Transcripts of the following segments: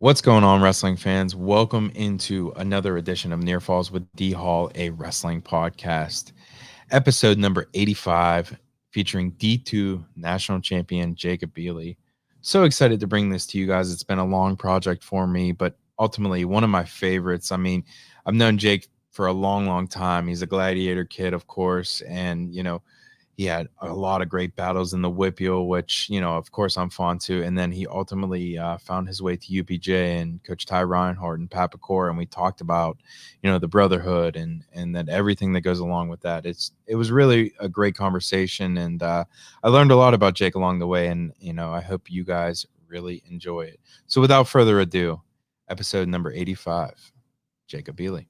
What's going on, wrestling fans? Welcome into another edition of Near Falls with D Hall, a wrestling podcast. Episode number 85, featuring D2 national champion Jacob Ealy. So excited to bring this to you guys. It's been a long project for me, but ultimately one of my favorites. I mean, I've known Jake for a long time. He's a gladiator kid, of course, and, he had a lot of great battles in the Whippeal, which, of course, I'm fond to. And then he ultimately found his way to UPJ and Coach Ty Reinhardt and Papacor. And we talked about, the brotherhood and that everything that goes along with that. It was really a great conversation. And I learned a lot about Jake along the way. And, I hope you guys really enjoy it. So without further ado, episode number 85, Jacob Ealy.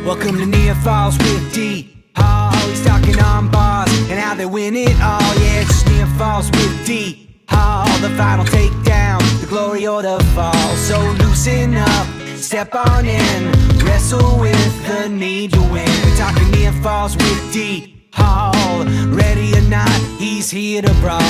Welcome to Near Falls with D. Hall. He's talking on bars and how they win it all. Yeah, it's just Near Falls with D. Hall. The final takedown, the glory or the fall. So loosen up, step on in, wrestle with the need to win. We're talking Near Falls with D. Hall. Ready or not, he's here to brawl.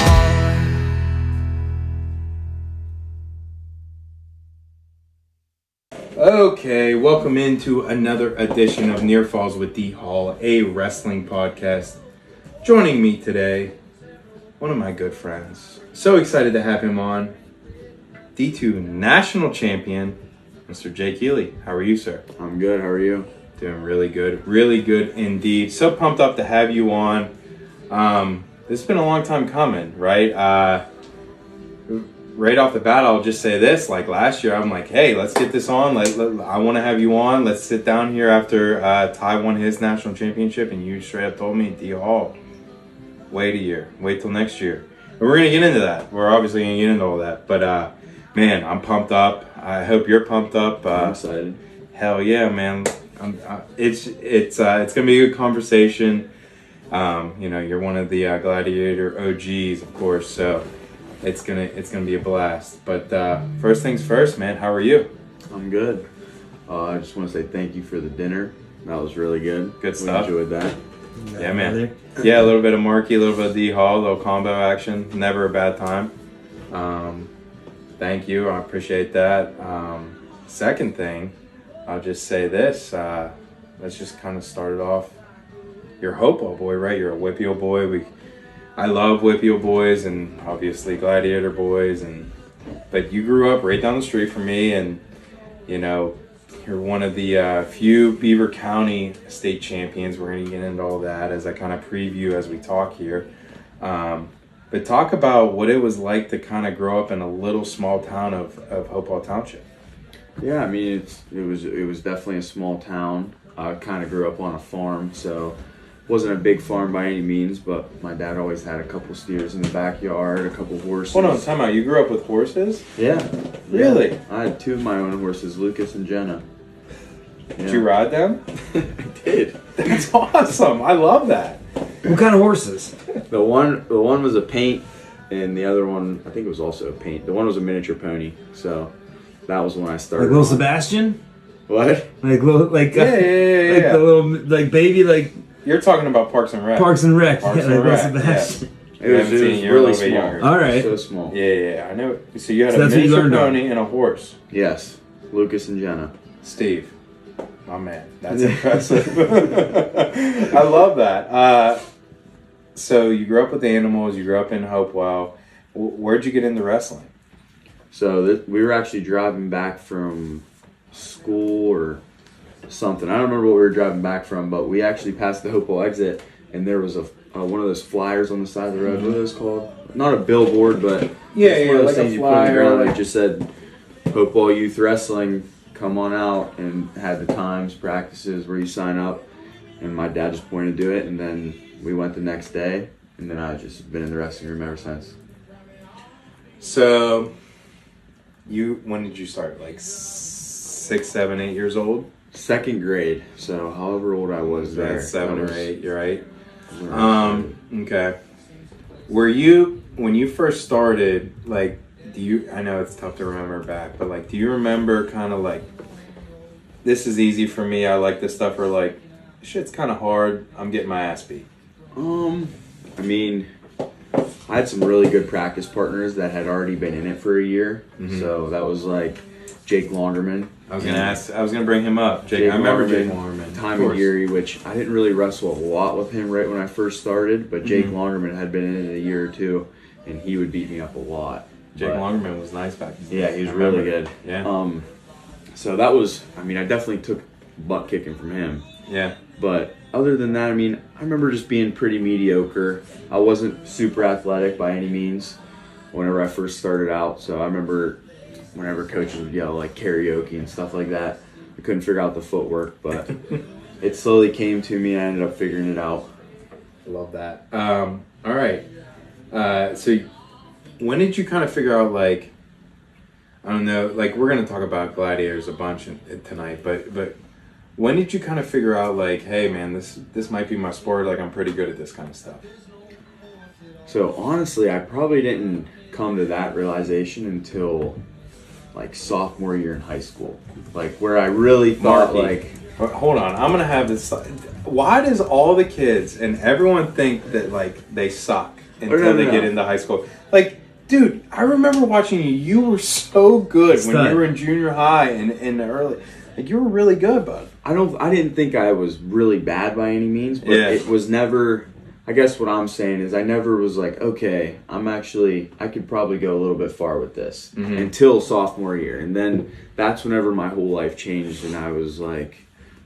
Okay, welcome into another edition of Near Falls with D Hall, a wrestling podcast. Joining me today, one of my good friends. So excited to have him on. D2 national champion, Mr. Jake Ealy. How are you, sir? I'm good. How are you? Doing really good indeed. So pumped up to have you on. This has been a long time coming, right? Right off the bat, I'll just say this. Like last year, I'm like, hey, let's get this on. I want to have you on. Let's sit down here after Ty won his national championship, and you straight up told me, D Hall, wait a year. Wait till next year. And we're going to get into that. We're obviously going to get into all that. But, man, I'm pumped up. I hope you're pumped up. I'm excited. Hell yeah, man. It's going to be a good conversation. You're one of the Gladiator OGs, of course, so it's gonna be a blast. But first things first, man. How are you? I'm good. I just want to say thank you for the dinner. That was really good. Good stuff. We enjoyed that. Yeah, man. Yeah, a little bit of Marky, a little bit of D Hall, a little combo action. Never a bad time. Thank you. I appreciate that. Second thing, I'll just say this. Let's just kind of start it off. You're a Hopewell boy, right? You're a Whippeal boy. I love Whippeal boys and obviously Gladiator boys, but you grew up right down the street from me, and you're one of the few Beaver County state champions. We're going to get into all that as I kind of preview as we talk here. But talk about what it was like to kind of grow up in a little small town of Hopewell Township. Yeah, I mean it was definitely a small town. I kind of grew up on a farm, so wasn't a big farm by any means, but my dad always had a couple steers in the backyard, a couple horses. Hold on, time out. You grew up with horses? Yeah. Really? Yeah. I had two of my own horses, Lucas and Jenna. Yeah. Did you ride them? I did. That's awesome. I love that. What kind of horses? The one was a paint, and the other one, I think it was also a paint. The one was a miniature pony, so that was when I started. Like little Sebastian? What? Like little, Yeah. the little, like baby, like You're talking about Parks and Rec. Parks and Rec. Parks Yeah, and like Rec, little Sebastian. It was You're a really little bit small. younger. All right. So small. Yeah, I know. So you had So a that's what you miniature learned on. pony and a horse. Yes, Lucas and Jenna. Steve, my man. That's impressive. I love that. So you grew up with animals. You grew up in Hopewell. Where'd you get into wrestling? So we were actually driving back from school or something. I don't remember what we were driving back from, but we actually passed the Hopewell exit, and there was one of those flyers on the side of the road. What are those called? Not a billboard, but it's one of those like things a you put on the flyer. ground that just said Hopewell Youth Wrestling, come on out, and had the times, practices where you sign up. And my dad just pointed to it, and then we went the next day, and then I've just been in the wrestling room ever since. So, when did you start? Like 6, 7, 8 years old? Second grade, so however old I was there. That's 7 or 8. You're right. when I started. Okay. Were you, when you first started, like, I know it's tough to remember back, but like, do you remember kind of like, this is easy for me, I like this stuff, or like, shit's kind of hard. I'm getting my ass beat. I mean, I had some really good practice partners that had already been in it for a year. So that was like Jake Longerman. I was gonna bring him up. I remember Jake Longerman. Tommy Geary, which I didn't really wrestle a lot with him right when I first started, but Jake Longerman had been in it a year or two, and he would beat me up a lot. Jake Longerman was nice back then. Yeah, he was really good. Yeah. So that was, I mean, I definitely took butt kicking from him. Yeah. But other than that, I mean, I remember just being pretty mediocre. I wasn't super athletic by any means whenever I first started out. So I remember whenever coaches would yell like karaoke and stuff like that, I couldn't figure out the footwork, but it slowly came to me and I ended up figuring it out. Love that. All right. So when did you kind of figure out, like, I don't know, like, we're going to talk about gladiators a bunch tonight, but when did you kind of figure out, like, hey, man, this might be my sport, like, I'm pretty good at this kind of stuff? So honestly, I probably didn't come to that realization until like sophomore year in high school, like where I really thought Hold on, I'm gonna have this. Why does all the kids and everyone think that like they suck until they get into high school? Like, dude, I remember watching you. You were so good when you were in junior high and in the early. Like, you were really good, bud. I didn't think I was really bad by any means, but it was never. I guess what I'm saying is I never was like, okay, I could probably go a little bit far with this until sophomore year. And then that's whenever my whole life changed and I was like,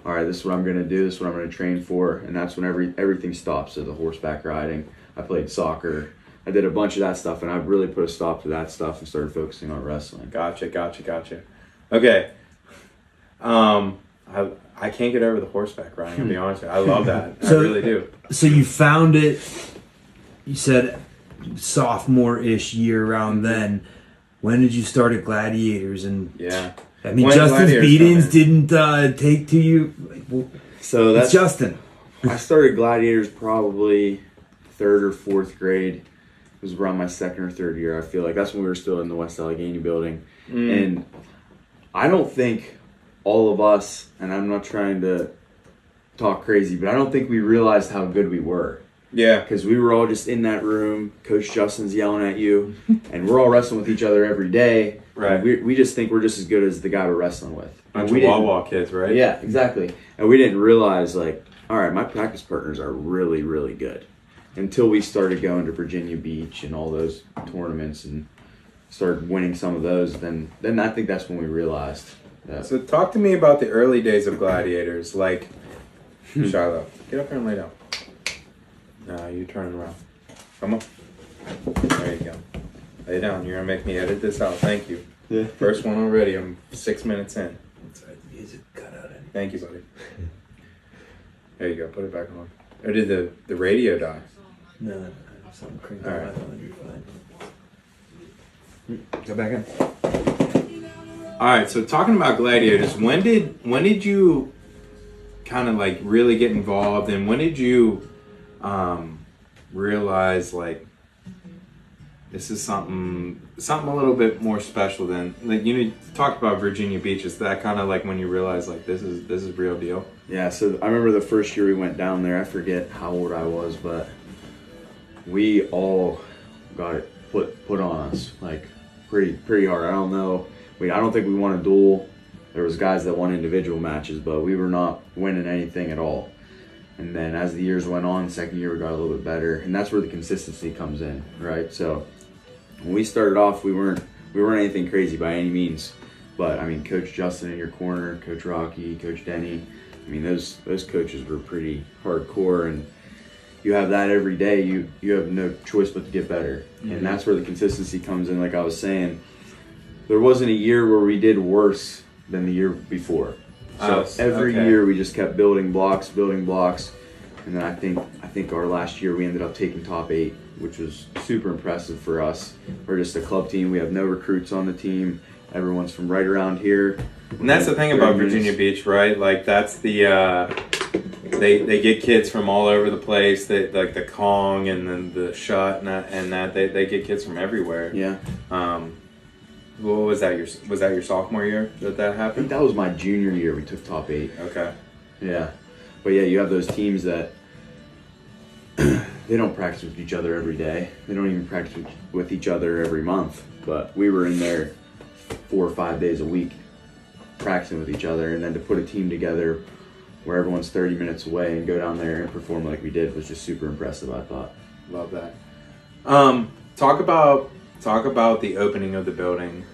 all right, this is what I'm going to do. This is what I'm going to train for. And that's when everything stops. So the horseback riding, I played soccer. I did a bunch of that stuff and I really put a stop to that stuff and started focusing on wrestling. Gotcha. Okay. I can't get over the horseback riding, I'll be honest with you. I love that. I really do. So you found it, you said sophomore-ish year around then. When did you start at Gladiators? And I mean, Justin's beatings didn't take to you. So that's Justin. I started Gladiators probably 3rd or 4th grade. It was around my 2nd or 3rd year, I feel like. That's when we were still in the West Allegheny building. And I don't think all of us, and I'm not trying to talk crazy, but I don't think we realized how good we were. Yeah. Because we were all just in that room, Coach Justin's yelling at you, and we're all wrestling with each other every day. Right. We just think we're just as good as the guy we're wrestling with. Bunch of wah-wah kids, right? Yeah, exactly. And we didn't realize, like, all right, my practice partners are really, really good. Until we started going to Virginia Beach and all those tournaments and started winning some of those, then I think that's when we realized. So talk to me about the early days of Gladiators. Like, Shiloh, get up here and lay down. No, you turn around. Come on. There you go. Lay down. You're going to make me edit this out. Thank you. Yeah. First one already. I'm 6 minutes in. Sorry, the music cut out. Thank you, buddy. There you go. Put it back on. Or did the radio die? No, something crazy. All right. You're fine. Go back in. All right, so talking about Gladiators, when did you kind of like really get involved, and when did you realize like this is something a little bit more special than, like, you talked about Virginia Beach? Is that kind of like when you realize like this is real deal? Yeah. So I remember the first year we went down there. I forget how old I was, but we all got it put on us like pretty hard. I don't know. I don't think we won a duel. There was guys that won individual matches, but we were not winning anything at all. And then as the years went on, second year we got a little bit better, and that's where the consistency comes in, right? So when we started off, we weren't anything crazy by any means, but I mean, Coach Justin in your corner, Coach Rocky, Coach Denny, I mean, those coaches were pretty hardcore, and you have that every day. You have no choice but to get better, and that's where the consistency comes in. Like I was saying, there wasn't a year where we did worse than the year before. So every year we just kept building blocks, and then I think our last year we ended up taking top 8, which was super impressive for us. We're just a club team. We have no recruits on the team. Everyone's from right around here. And that's the thing about Virginia Beach, right? Like, that's the they get kids from all over the place. They like the Kong and then the Shot and that they get kids from everywhere. Yeah. What was that your sophomore year that I think happened? that was my junior year. We took top 8. Okay. Yeah. But yeah, you have those teams that they don't practice with each other every day. They don't even practice with each other every month. But we were in there 4 or 5 days a week practicing with each other, and then to put a team together where everyone's 30 minutes away and go down there and perform like we did was just super impressive, I thought. Love that. Talk about the opening of the building.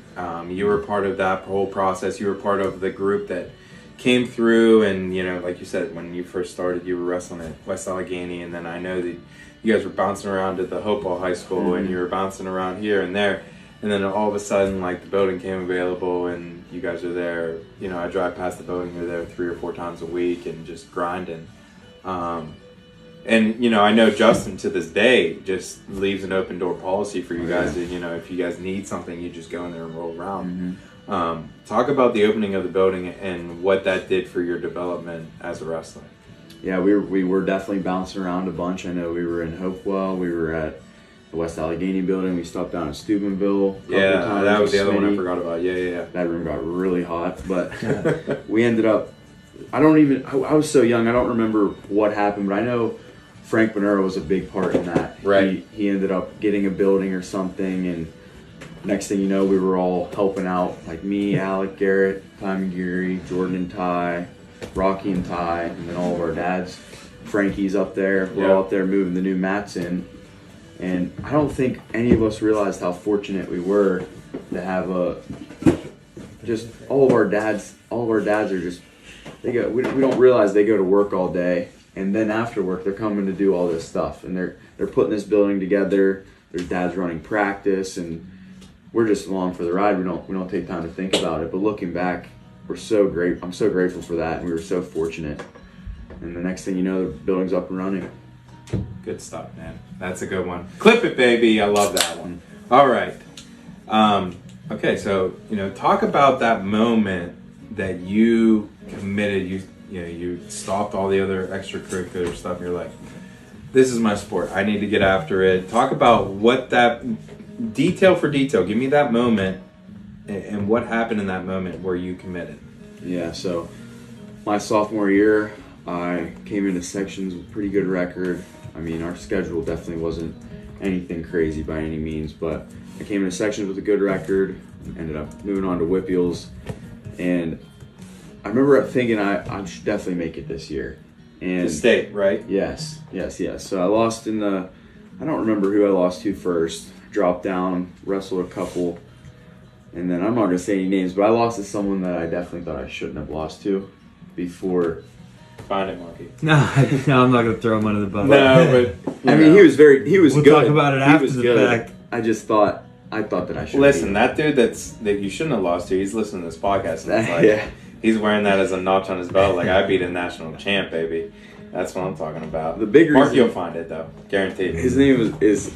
You were part of that whole process. You were part of the group that came through, and like you said, when you first started, you were wrestling at West Allegheny, and then I know that you guys were bouncing around at the Hopewell High School, and you were bouncing around here and there, and then all of a sudden, like, the building came available, and you guys are there. I drive past the building, you're there 3 or 4 times a week, and just grinding. And I know Justin to this day just leaves an open door policy for you guys. That, if you guys need something, you just go in there and roll around. Talk about the opening of the building and what that did for your development as a wrestler. Yeah, we were definitely bouncing around a bunch. I know we were in Hopewell, we were at the West Allegheny building, we stopped down in Steubenville. Yeah, that was the other one I forgot about. Yeah. That room got really hot, but we ended up. I was so young, I don't remember what happened, but I know Frank Bonero was a big part in that. Right. He ended up getting a building or something, and next thing you know, we were all helping out, like me, Alec, Garrett, Ty McGeary, Jordan and Ty, Rocky and Ty, and then all of our dads. Frankie's up there. We're all up there moving the new mats in. And I don't think any of us realized how fortunate we were to have just all of our dads are just, we don't realize they go to work all day, and then after work they're coming to do all this stuff, and they're putting this building together. Their dad's running practice, and we're just along for the ride. We don't take time to think about it. But looking back, I'm so grateful for that, and we were so fortunate. And the next thing you know, the building's up and running. Good stuff, man. That's a good one. Clip it, baby. I love that one. All right. Okay, so talk about that moment that you committed. You stopped all the other extracurricular stuff. And you're like, this is my sport. I need to get after it. Talk about what that detail for detail. Give me that moment and what happened in that moment where you committed. Yeah. So my sophomore year, I came into sections with a pretty good record. I mean, our schedule definitely wasn't anything crazy by any means, but I came into sections with a good record, ended up moving on to Whippeals, and I remember thinking I should definitely make it this year. And the state, right? Yes. So I lost I don't remember who I lost to first. Dropped down, wrestled a couple, and then I'm not going to say any names, but I lost to someone that I definitely thought I shouldn't have lost to before. Find it, Marky. No, I'm not going to throw him under the bus. No, but I mean, he was good. We'll talk about it after the fact. I thought that I should. Listen, that dude that you shouldn't have lost to, he's listening to this podcast, and it's like, he's wearing that as a notch on his belt. Like, I beat a national champ, baby. That's what I'm talking about. The big Mark, reason, you'll find it though, guaranteed. His name is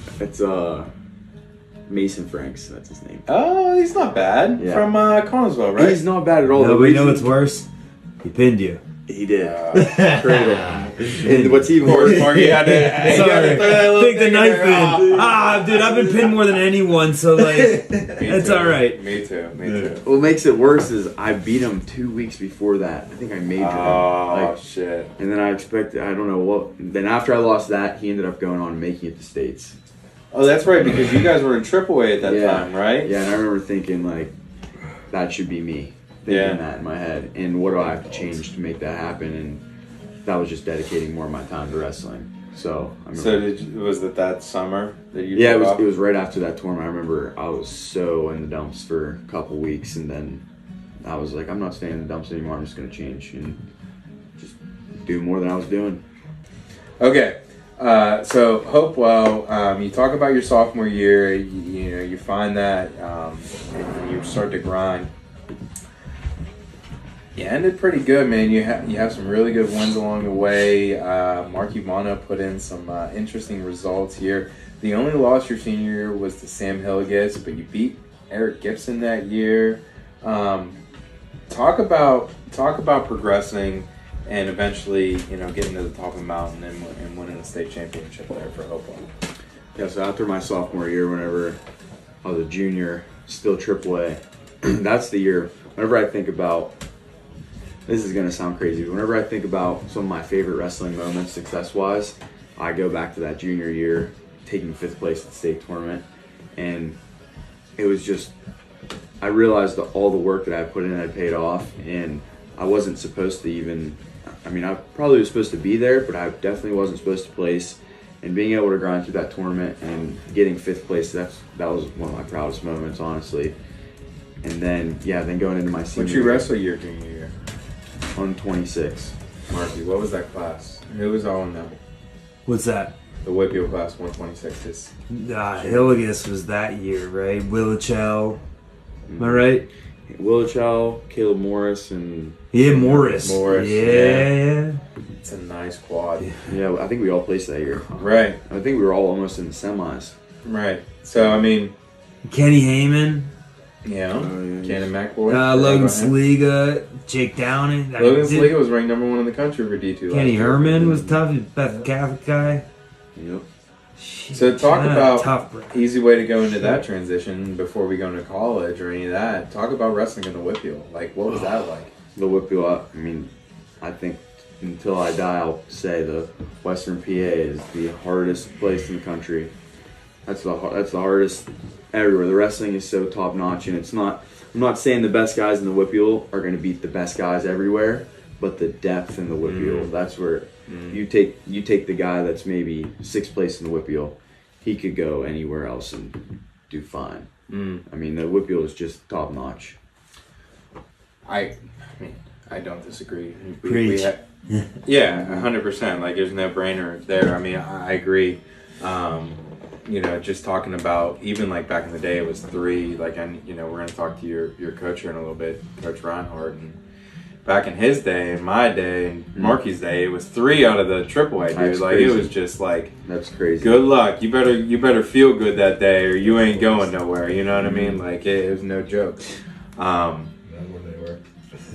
Mason Franks. That's his name. Oh, he's not bad. Yeah. From Connersville, right? He's not bad at all. No, but you know what's worse? He pinned you. He did. And what's even worse, Mark, you had to Take the knife in. Dude, I've been pinned more than anyone, so like, it's all right. Me too. What makes it worse is I beat him 2 weeks before that. I think I majored him. Oh, shit. And then I don't know what. Then after I lost that, he ended up going on and making it to states. Oh, that's right, because you guys were in AAA at that time, right? Yeah, and I remember thinking, like, that should be me. Thinking that in my head. And what do I have to change to make that happen? And that was just dedicating more of my time to wrestling. So, I remember, was it that summer that you? Yeah, it was right after that tournament. I remember I was so in the dumps for a couple weeks, and then I was like, I'm not staying in the dumps anymore. I'm just going to change and just do more than I was doing. Okay. So Hopewell, you talk about your sophomore year. You find that, and you start to grind. You ended pretty good, man. You have some really good wins along the way. Marky Bono put in some interesting results here. The only loss your senior year was to Sam Hilligus, but you beat Eric Gibson that year. Talk about progressing and eventually, getting to the top of the mountain and winning the state championship there for Hopewell. Yeah, so after my sophomore year, whenever I was a junior, still AAA, that's the year. Whenever I think about this is going to sound crazy, but whenever I think about some of my favorite wrestling moments success-wise, I go back to that junior year, taking 5th place at the state tournament, and it was just, I realized that all the work that I put in had paid off, and I wasn't supposed to even, I mean, I probably was supposed to be there, but I definitely wasn't supposed to place. And being able to grind through that tournament and getting 5th place, that was one of my proudest moments, honestly. And then, then going into my senior year. What'd you wrestle your junior year? On 26. Marky, what was that class? Who was all in that? What's that? The Whitfield class, 126. Hilligus was that year, right? Willichell. Am I right? Willichell, Caleb Morris, and... Yeah, Morris. Yeah. It's a nice quad. Yeah, I think we all placed that year. Right. I think we were all almost in the semis. Right. So, I mean... Kenny Heyman. Yeah. Cannon McBoy. Logan Saliga. Jake Downing. Logan Saliga was ranked number 1 in the country for D2. Kenny Herman was tough. He's a Catholic guy. Yep. So talk about easy way to go into that transition before we go into college or any of that. Talk about wrestling in the Whitfield. Like, what was that like? The Whitfield, I mean, I think until I die, I'll say the Western PA is the hardest place in the country. That's the hardest everywhere. The wrestling is so top notch, and I'm not saying the best guys in the Whitfield are going to beat the best guys everywhere, but the depth in the Whitfield, that's where you take the guy that's maybe 6th place in the Whitfield, he could go anywhere else and do fine. I mean, the Whitfield is just top notch. I mean, I don't disagree. Preach. Yeah, 100%. Like, there's no brainer there. I mean, I agree. Just talking about, even like back in the day, it was 3. Like, and we're going to talk to your coach here in a little bit, Coach Reinhardt. And back in his day, in my day, and Marky's day, it was 3 out of the AAA, dude. That's like, crazy. it was just like, that's crazy. Good luck. You better feel good that day, or you ain't going nowhere. You know what I mean? Like, it was no joke.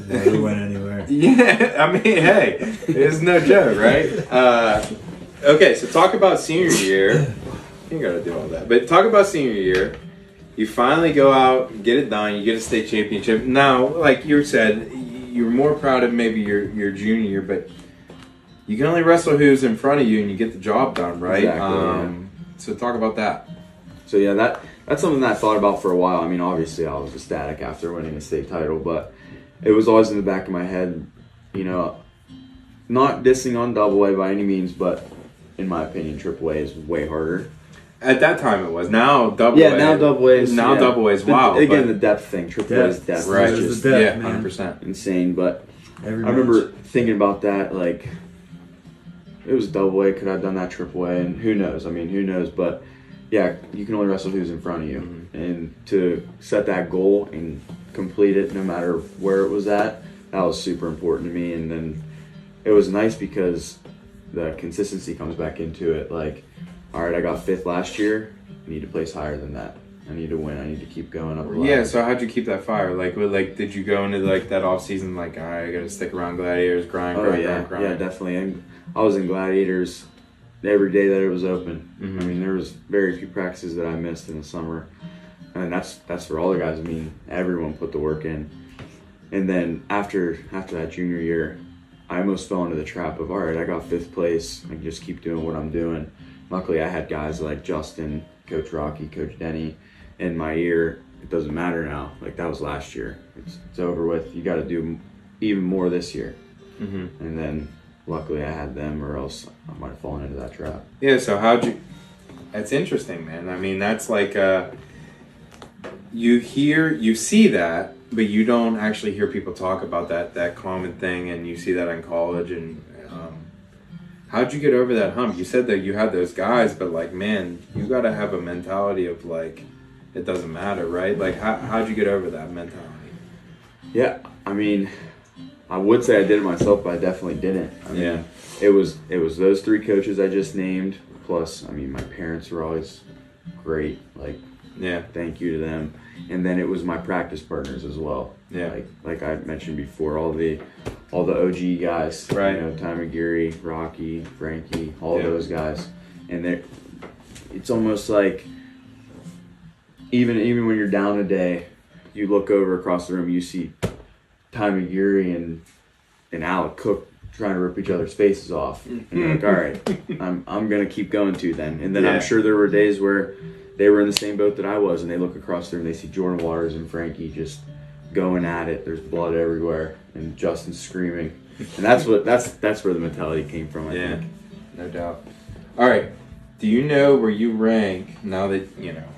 Never went anywhere. Yeah, I mean, hey, it's no joke, right? Okay, so talk about senior year. You ain't gotta do all that, but talk about senior year. You finally go out, get it done. You get a state championship. Now, like you said, you're more proud of maybe your junior year, but you can only wrestle who's in front of you, and you get the job done, right? Exactly, So talk about that. So yeah, that's something that I thought about for a while. I mean, obviously I was ecstatic after winning a state title, but it was always in the back of my head, not dissing on AA by any means, but in my opinion, AAA is way harder. At that time it was. Now AA. Yeah, now AA is. Now AA is wow. Again, the depth thing. AAA is depth. Right. It's just Yeah, 100%. insane. But I remember thinking about that, like, it was AA. Could I have done that AAA? And who knows? I mean, who knows? But yeah, you can only wrestle who's in front of you. Mm-hmm. And to set that goal and complete it no matter where it was at, that was super important to me. And then it was nice because the consistency comes back into it. Like, all right, I got 5th last year. I need to place higher than that. I need to win. I need to keep going up. Yeah. So how'd you keep that fire? Like, did you go into that off season like, all right, I got to stick around Gladiators, grind. Yeah, definitely. And I was in Gladiators every day that it was open. Mm-hmm. I mean, there was very few practices that I missed in the summer, and that's for all the guys. I mean, everyone put the work in. And then after that junior year, I almost fell into the trap of, all right, I got 5th place. I can just keep doing what I'm doing. Luckily, I had guys like Justin, Coach Rocky, Coach Denny in my ear. It doesn't matter now. Like, that was last year. It's over with. You got to do even more this year. Mm-hmm. And then luckily I had them, or else I might have fallen into that trap. Yeah, so that's interesting, man. I mean, that's like, you see that, but you don't actually hear people talk about that common thing, and you see that in college. And how'd you get over that hump? You said that you had those guys, but like, man, you got to have a mentality of like, it doesn't matter, right? Like, how'd you get over that mentality? Yeah, I mean, I would say I did it myself, but I definitely didn't. I mean, it was those 3 coaches I just named, plus, I mean, my parents were always great. Like, yeah, thank you to them. And then it was my practice partners as well. Yeah, like I mentioned before, all the OG guys, right? Ty McGeary, Rocky, Frankie, all those guys, and it's almost like even when you're down a day, you look over across the room, you see Ty McGeary and and Alec Cook trying to rip each other's faces off. And you're like, all right, I'm gonna keep going to then. And then I'm sure there were days where they were in the same boat that I was, and they look across there and they see Jordan Waters and Frankie just going at it. There's blood everywhere, and Justin's screaming, and that's where the mentality came from. I think. No doubt. All right. Do you know where you rank now that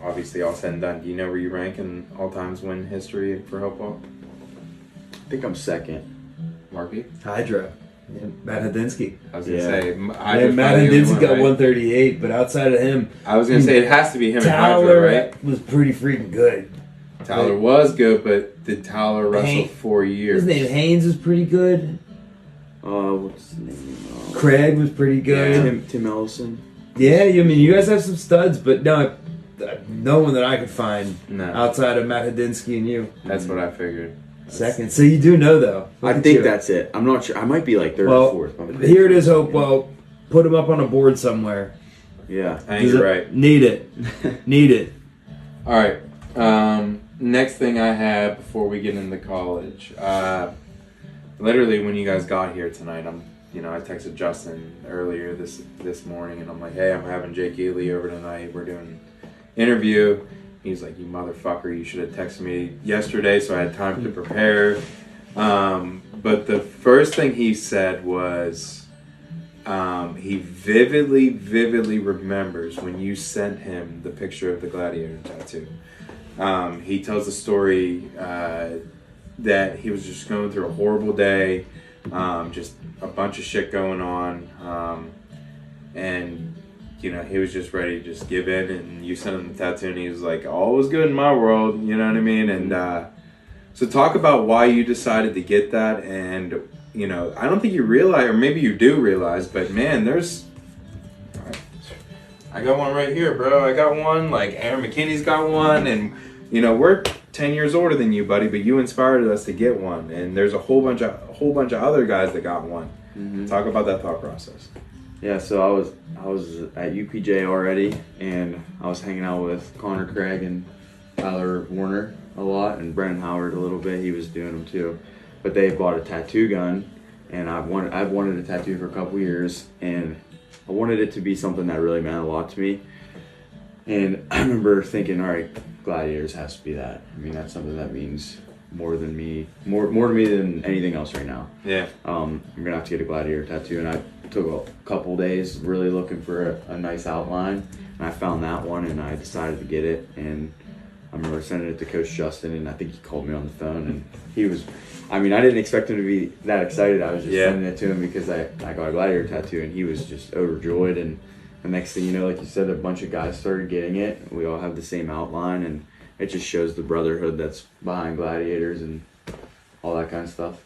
obviously all said and done? Do you know where you rank in all times win history for Hopewell? I think I'm second. Marky? Hydra. Yeah, Matt Hadinsky. I was gonna say Matt Hadinsky got 138, but outside of him, I was gonna say it has to be him. Tyler, and Hydra, right? Was pretty freaking good. Tyler was good, but did Tyler wrestle 4 years? His name Haynes was pretty good. What's his name? Craig was pretty good. Yeah. Tim Ellison. Yeah, I mean, you guys have some studs, but no one that I could find outside of Matt Hadinsky and you. That's what I figured. Second. So you do know, though. I think that's it. I'm not sure. I might be like third or fourth. Here it is, Hopewell. Put him up on a board somewhere. Yeah. I think you're right. Need it. Need it. All right. Next thing I have before we get into college. Literally, when you guys got here tonight, I texted Justin earlier this morning, and I'm like, hey, I'm having Jake Ealy over tonight. We're doing an interview. He's like, you motherfucker, you should have texted me yesterday so I had time to prepare. But the first thing he said was he vividly remembers when you sent him the picture of the gladiator tattoo. He tells the story that he was just going through a horrible day, just a bunch of shit going on, and he was just ready to just give in, and you sent him the tattoo, and he was like, all was good in my world, you know what I mean? And so talk about why you decided to get that, and I don't think you realize, or maybe you do realize, but man, I got one right here, bro. I got one, like Aaron McKinney's got one, and we're 10 years older than you, buddy, but you inspired us to get one, and there's a whole bunch of other guys that got one. Mm-hmm. Talk about that thought process. Yeah, so I was at UPJ already, and I was hanging out with Connor Craig and Tyler Warner a lot, and Brennan Howard a little bit. He was doing them too, but they bought a tattoo gun, and I've wanted a tattoo for a couple years, and I wanted it to be something that really meant a lot to me. And I remember thinking, all right, Gladiators has to be that. I mean, that's something that means more to me than anything else right now. Yeah. I'm gonna have to get a Gladiator tattoo, and I took a couple days really looking for a nice outline, and I found that one, and I decided to get it. And I remember sending it to Coach Justin, and I think he called me on the phone, and he was, I didn't expect him to be that excited. I was just sending it to him because I got a Gladiator tattoo, and he was just overjoyed. And the next thing you know, like you said, a bunch of guys started getting it. We all have the same outline, and it just shows the brotherhood that's behind Gladiators and all that kind of stuff.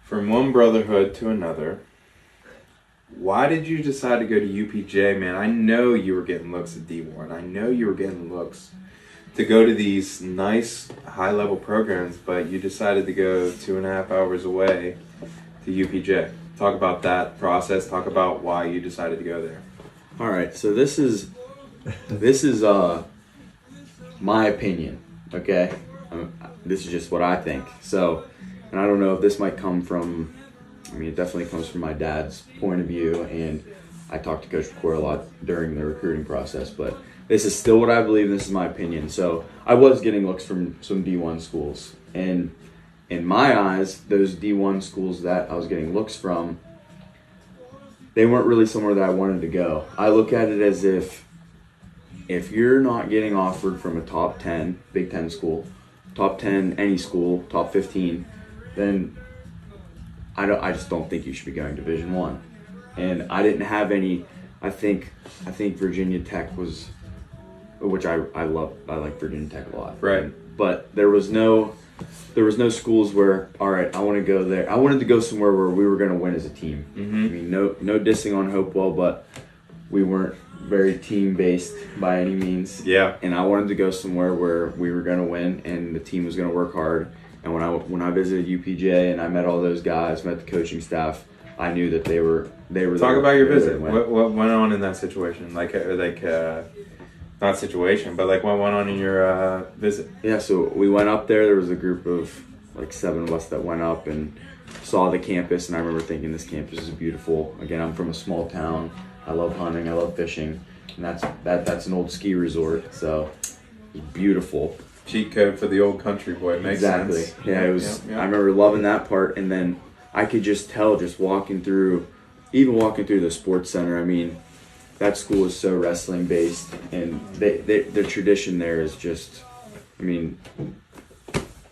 From one brotherhood to another, why did you decide to go to UPJ, man? I know you were getting looks at D1. I know you were getting looks to go to these nice high-level programs, but you decided to go 2.5 hours away to UPJ. Talk about that process. Talk about why you decided to go there. All right, so this is my opinion, okay? This is just what I think. So, and I don't know if this might come from, it definitely comes from my dad's point of view, and I talked to Coach McCoy a lot during the recruiting process, but this is still what I believe, and this is my opinion. So, I was getting looks from some D1 schools, and in my eyes, those D1 schools that I was getting looks from, they weren't really somewhere that I wanted to go. I look at it as if you're not getting offered from a top 10 Big Ten school, top 10 any school, top 15, then I just don't think you should be going Division I. And I didn't have any. I think Virginia Tech was, which I like Virginia Tech a lot. Right. But there was no schools where, all right, I want to go there. I wanted to go somewhere where we were going to win as a team. Mm-hmm. No dissing on Hopewell, but we weren't very team-based by any means. Yeah. And I wanted to go somewhere where we were going to win and the team was going to work hard. And when I visited UPJ and I met all those guys, met the coaching staff, I knew that they were. Talk about your visit. What went on in that situation? Not situation, but what went on in your visit? Yeah, so we went up there. There was a group of like 7 of us that went up and saw the campus, and I remember thinking this campus is beautiful. Again, I'm from a small town. I love hunting. I love fishing, and that's an old ski resort, so it's beautiful. Cheat code for the old country boy. Makes exactly. sense. Yeah, it was. I remember loving that part, and then I could just tell, just walking through the sports center. I mean, that school is so wrestling based, and the tradition there is just, I mean,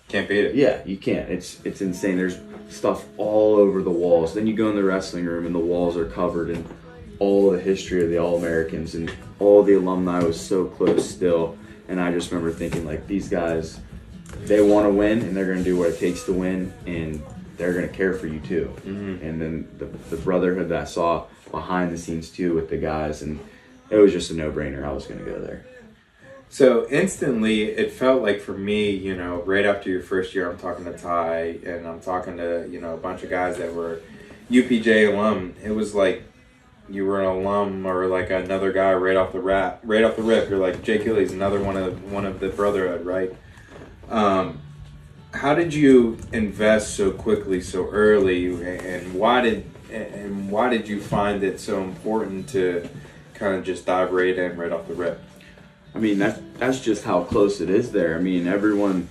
can't beat it. Yeah, you can't. It's insane. There's stuff all over the walls. Then you go in the wrestling room, and the walls are covered in all the history of the All-Americans, and all the alumni was so close still. And I just remember thinking, like, these guys, they want to win, and they're going to do what it takes to win, and they're going to care for you too. Mm-hmm. And then the brotherhood that I saw behind the scenes too with the guys, and it was just a no-brainer. I was going to go there. So instantly, it felt like for me, you know, right after your first year, I'm talking to Ty, and I'm talking to, you know, a bunch of guys that were UPJ alum. It was like you were an alum or like another guy right off the rip. You're like, Jake Ealy's another one of the brotherhood, right? How did you invest so quickly, so early, and why did you find it so important to kind of just dive right in right off the rip? I mean, that's just how close it is there. I mean, everyone,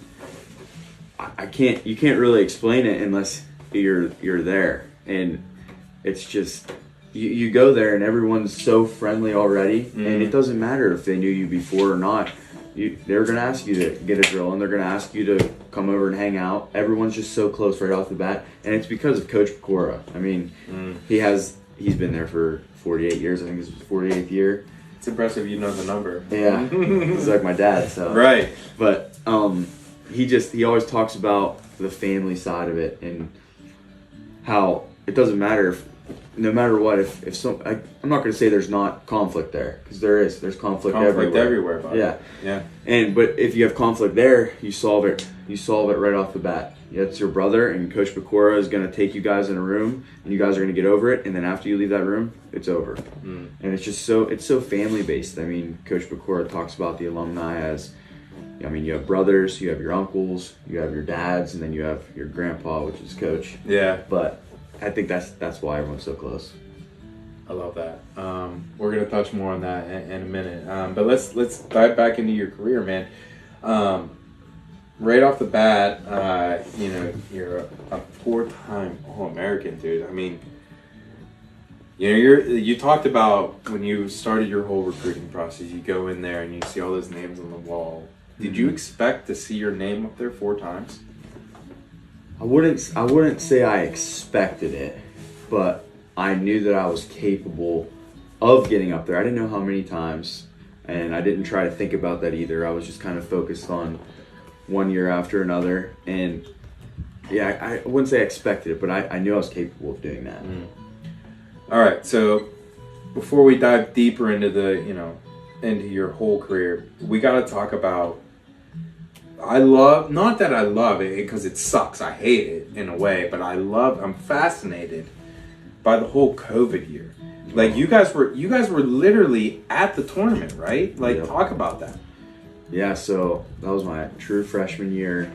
you can't really explain it unless you're there, and it's just you go there and everyone's so friendly already, and it doesn't matter if they knew you before or not. They're gonna ask you to get a drill, and they're gonna ask you to come over and hang out. Everyone's just so close right off the bat, and it's because of Coach Pecora. I mean, he's been there for 48 years. I think this is his 48th year. It's impressive you know the number. Yeah, he's like my dad. So right. But he always talks about the family side of it, and how it doesn't matter no matter what, I'm not going to say there's not conflict there, because there's conflict everywhere. Buddy. Yeah. But if you have conflict there, you solve it right off the bat. It's your brother, and Coach Pecora is going to take you guys in a room, and you guys are going to get over it, and then after you leave that room, it's over. And it's just so family based. I mean, Coach Pecora talks about the alumni as, I mean, you have brothers, you have your uncles, you have your dads, and then you have your grandpa, which is Coach. Yeah. But I think that's why everyone's so close. I love that. We're gonna touch more on that in a minute. But let's dive back into your career, man. Right off the bat, you're a 4-time All-American, dude. I mean, you talked about when you started your whole recruiting process. You go in there and you see all those names on the wall. Did you expect to see your name up there 4 times? I wouldn't say I expected it, but I knew that I was capable of getting up there. I didn't know how many times, and I didn't try to think about that either. I was just kind of focused on one year after another, and yeah, I wouldn't say I expected it, but I knew I was capable of doing that. All right, so before we dive deeper into into your whole career, we got to talk about. Not that I love it because it sucks. I hate it in a way, but I'm fascinated by the whole COVID year. Like you guys were literally at the tournament, right? Like Yep. Talk about that. Yeah, so that was my true freshman year.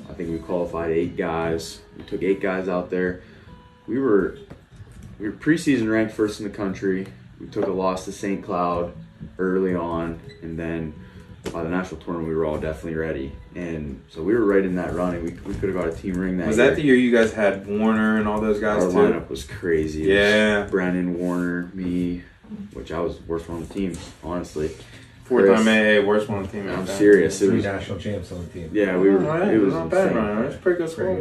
I think we qualified 8 guys. We took 8 guys out there. We were preseason ranked first in the country. We took a loss to St. Cloud early on, and then by the national tournament, we were all definitely ready. And so we were right in that running. We could have got a team ring that year. Was that the year you guys had Warner and all those guys Our too? lineup was crazy. Yeah. It was Brennan, Warner, me, which I was the worst one on the team, honestly. 4-time AA, worst one on the team. I'm serious. It was 3 national champs on the team. Yeah, we were. Right. It was not insane. bad, Ryan. That's a pretty good score.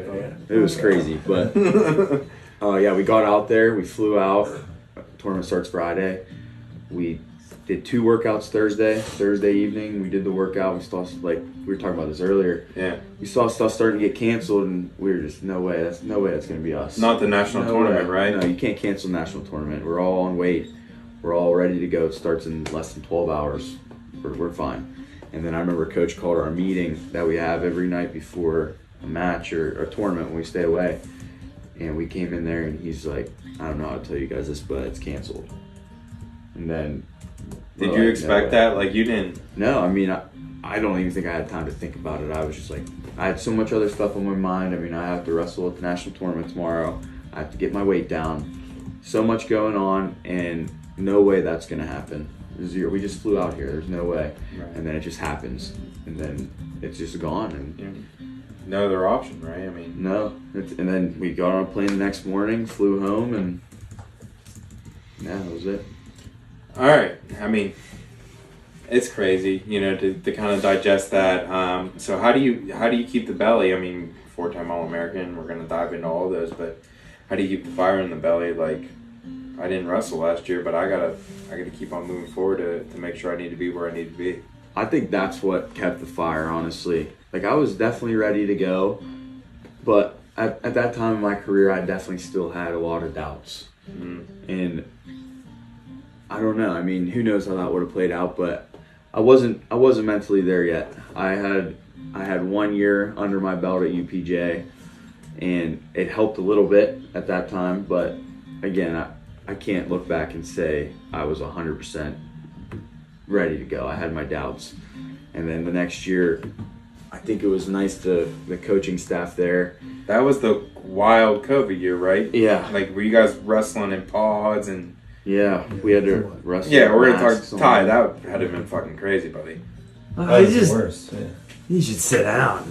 It was crazy, but we got out there. We flew out. Tournament starts Friday. We did 2 workouts Thursday evening. We did the workout. We saw, like we were talking about this earlier. Yeah. We saw stuff starting to get canceled, and we were just no way that's going to be us. Not the national tournament, right? No, you can't cancel the national tournament. We're all on weight. We're all ready to go. It starts in less than 12 hours. We're fine. And then I remember Coach called our meeting that we have every night before a match or a tournament when we stay away. And we came in there, and he's like, I don't know how to tell you guys this, but it's canceled. And then did you expect that? Like you didn't? No, I mean, I don't even think I had time to think about it. I was just like, I had so much other stuff on my mind. I mean, I have to wrestle at the national tournament tomorrow. I have to get my weight down. So much going on, and no way that's going to happen. Zero. We just flew out here. There's no way. Right. And then it just happens. And then it's just gone. And no other option, right? I mean, no. And then we got on a plane the next morning, flew home, and yeah, that was it. All right. I mean, it's crazy, to kind of digest that. So how do you keep the belly? I mean, 4-time All-American. We're gonna dive into all of those, but how do you keep the fire in the belly? Like, I didn't wrestle last year, but I gotta keep on moving forward to make sure I need to be where I need to be. I think that's what kept the fire, honestly. Like, I was definitely ready to go, but at that time in my career, I definitely still had a lot of doubts. And I don't know. I mean, who knows how that would have played out, but I wasn't mentally there yet. I had 1 year under my belt at UPJ, and it helped a little bit at that time, but again, I can't look back and say I was 100% ready to go. I had my doubts. And then the next year, I think it was nice the coaching staff there. That was the wild COVID year, right? Yeah. Like, were you guys wrestling in pods and... Yeah, we had to wrestle. Yeah, we're going to talk Ty. That had to have been fucking crazy, buddy. That was the worst. Yeah. You should sit down.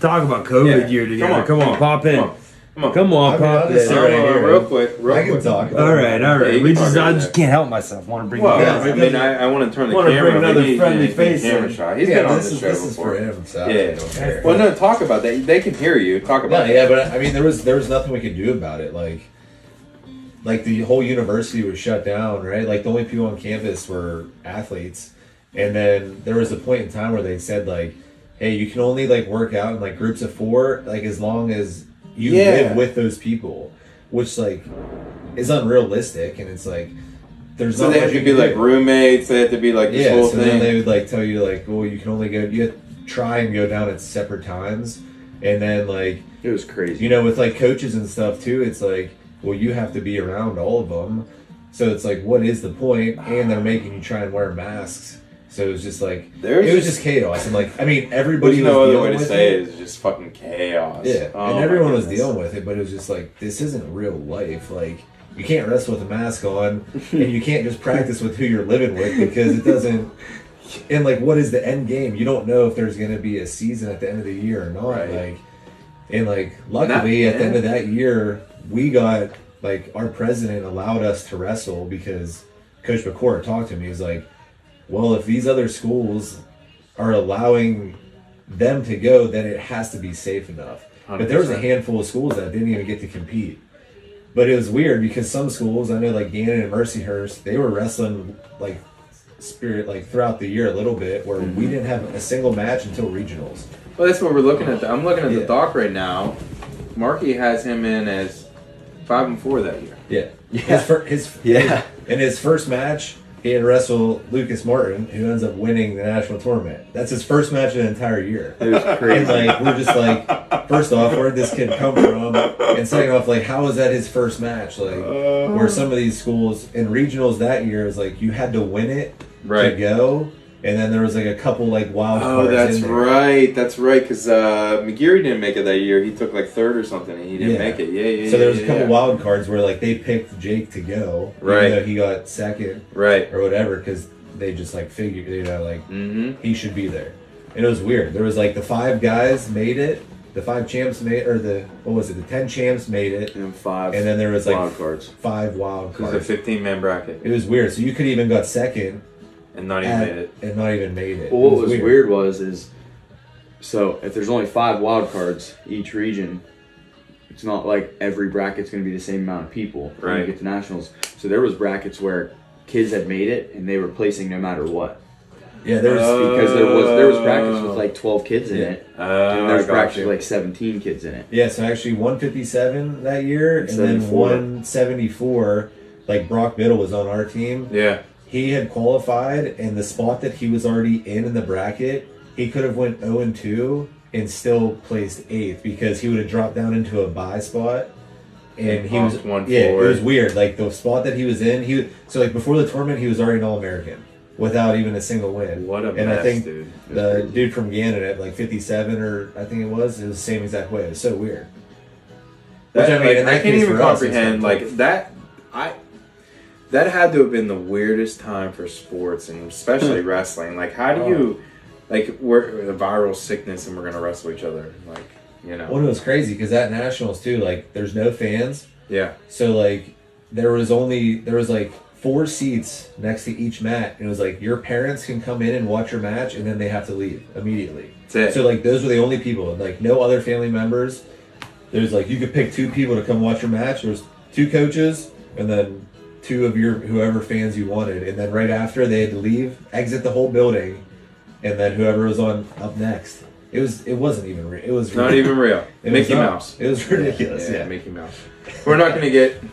Talk about COVID year together. Come on, pop in. Come on, pop in. Real quick. I can talk. All right. I just can't help myself. Want to bring. I want to turn the camera. Bring another friendly face. Camera shot. He's been on the show this before. Is for him. So Yeah. Well, no, talk about that. They can hear you. Talk about. Yeah, but I mean, there was nothing we could do about it. Like the whole university was shut down, right? Like, the only people on campus were athletes, and then there was a point in time where they said, like, hey, you can only, like, work out in, like, groups of 4, like, as long as you live with those people, which, like, is unrealistic. And it's like, there's so they have to be like roommates. They have to be like this whole thing. Then they would, like, tell you, like, well, you can only go, you have to try and go down at separate times. And then, like, it was crazy, with, like, coaches and stuff too. It's like, well, you have to be around all of them. So it's like, what is the point? And they're making you try and wear masks. So it was just like, it was just chaos. And, like, I mean, everybody was no other dealing way to with say it. It's just fucking chaos. Yeah, and everyone was dealing with it, but it was just like, this isn't real life. Like, you can't wrestle with a mask on, and you can't just practice with who you're living with, because it doesn't. And, like, what is the end game? You don't know if there's going to be a season at the end of the year or not. Right. Like, and, like, luckily at the end of that year, we got, like, our president allowed us to wrestle, because Coach McCord talked to me. He was like, well, if these other schools are allowing them to go, then it has to be safe enough. 100%. But there was a handful of schools that didn't even get to compete. But it was weird, because some schools, I know, like Gannon and Mercyhurst, they were wrestling, like, spirit, like, throughout the year a little bit, where we didn't have a single match until regionals. Well, that's what we're looking at. I'm looking at the doc right now. Markey has him in as 5-4 that year. Yeah. In his first match, he had to wrestle Lucas Martin, who ends up winning the national tournament. That's his first match in an entire year. It was crazy. And, like, we're just like, first off, where did this kid come from? And second off, like, how was that his first match? Like, where some of these schools in regionals that year is like, you had to win it to go. And then there was, like, a couple, like, wild cards. That's right. That's right. Because McGeary didn't make it that year. He took, like, third or something, and he didn't make it. Yeah. So there was a couple wild cards where, like, they picked Jake to go, even though he got second, or whatever, because they just, like, figured, like, he should be there. And it was weird. There was, like, the 5 guys made it. The 5 champs made, or the 10 champs made it. And 5. And then there was, like, wild cards. 5 wild cards. It was a 15-man bracket. It was weird. So you could even got second. And not even made it. Well, what was weird was so if there's only 5 wild cards each region, it's not like every bracket's going to be the same amount of people when you get to nationals. So there was brackets where kids had made it and they were placing no matter what. Yeah, there was because there was brackets with like 12 kids in it, and there's brackets with like 17 kids in it. Yeah, so actually 157 that year, and then 174. Like, Brock Biddle was on our team. Yeah. He had qualified, and the spot that he was already in the bracket, he could have went 0-2 and still placed 8th, because he would have dropped down into a bye spot. And he was one it forward. was weird. Like, the spot that he was in, so, like, before the tournament, he was already an All-American. without even a single win. What a and mess, I think dude. the dude from Gannon at like 57 or I think it was the same exact way. It was so weird. Which I mean, in I that can't case even for us, comprehend it's like that. That had to have been the weirdest time for sports and especially wrestling. Like, how do you, like, we're a viral sickness and we're gonna wrestle each other, like, you know? Well, it was crazy because at nationals too, like, there's no fans, Yeah. so like there was like 4 seats next to each mat, and it was like your parents can come in and watch your match, and then they have to leave immediately. That's it. So like those were the only people, like no other family members. There's like you could pick 2 people to come watch your match. There's 2 coaches, and then 2 of your whoever fans you wanted, and then right after they had to leave, exit the whole building, and then whoever was on up next. It wasn't even real. It was Not even real. Mickey Mouse. It was ridiculous. Yeah, Mickey Mouse. We're not gonna get.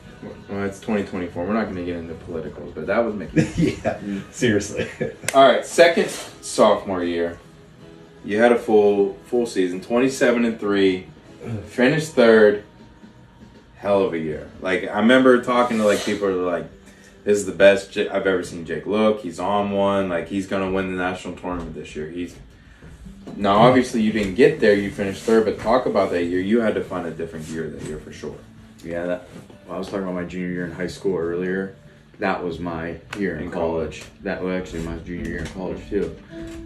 Well, it's 2024. We're not gonna get into politicals, but that was Mickey Mouse. Yeah, seriously. All right, second sophomore year, you had a full season, 27-3, finished third. Hell of a year. Like, I remember talking to like people who were like, "This is the best I've ever seen Jake look. He's on one. Like, he's gonna win the national tournament this year." Now, obviously, you didn't get there. You finished third, but talk about that year. You had to find a different gear that year for sure. Yeah, I was talking about my junior year in high school earlier. That was my year in college. That was actually my junior year in college too.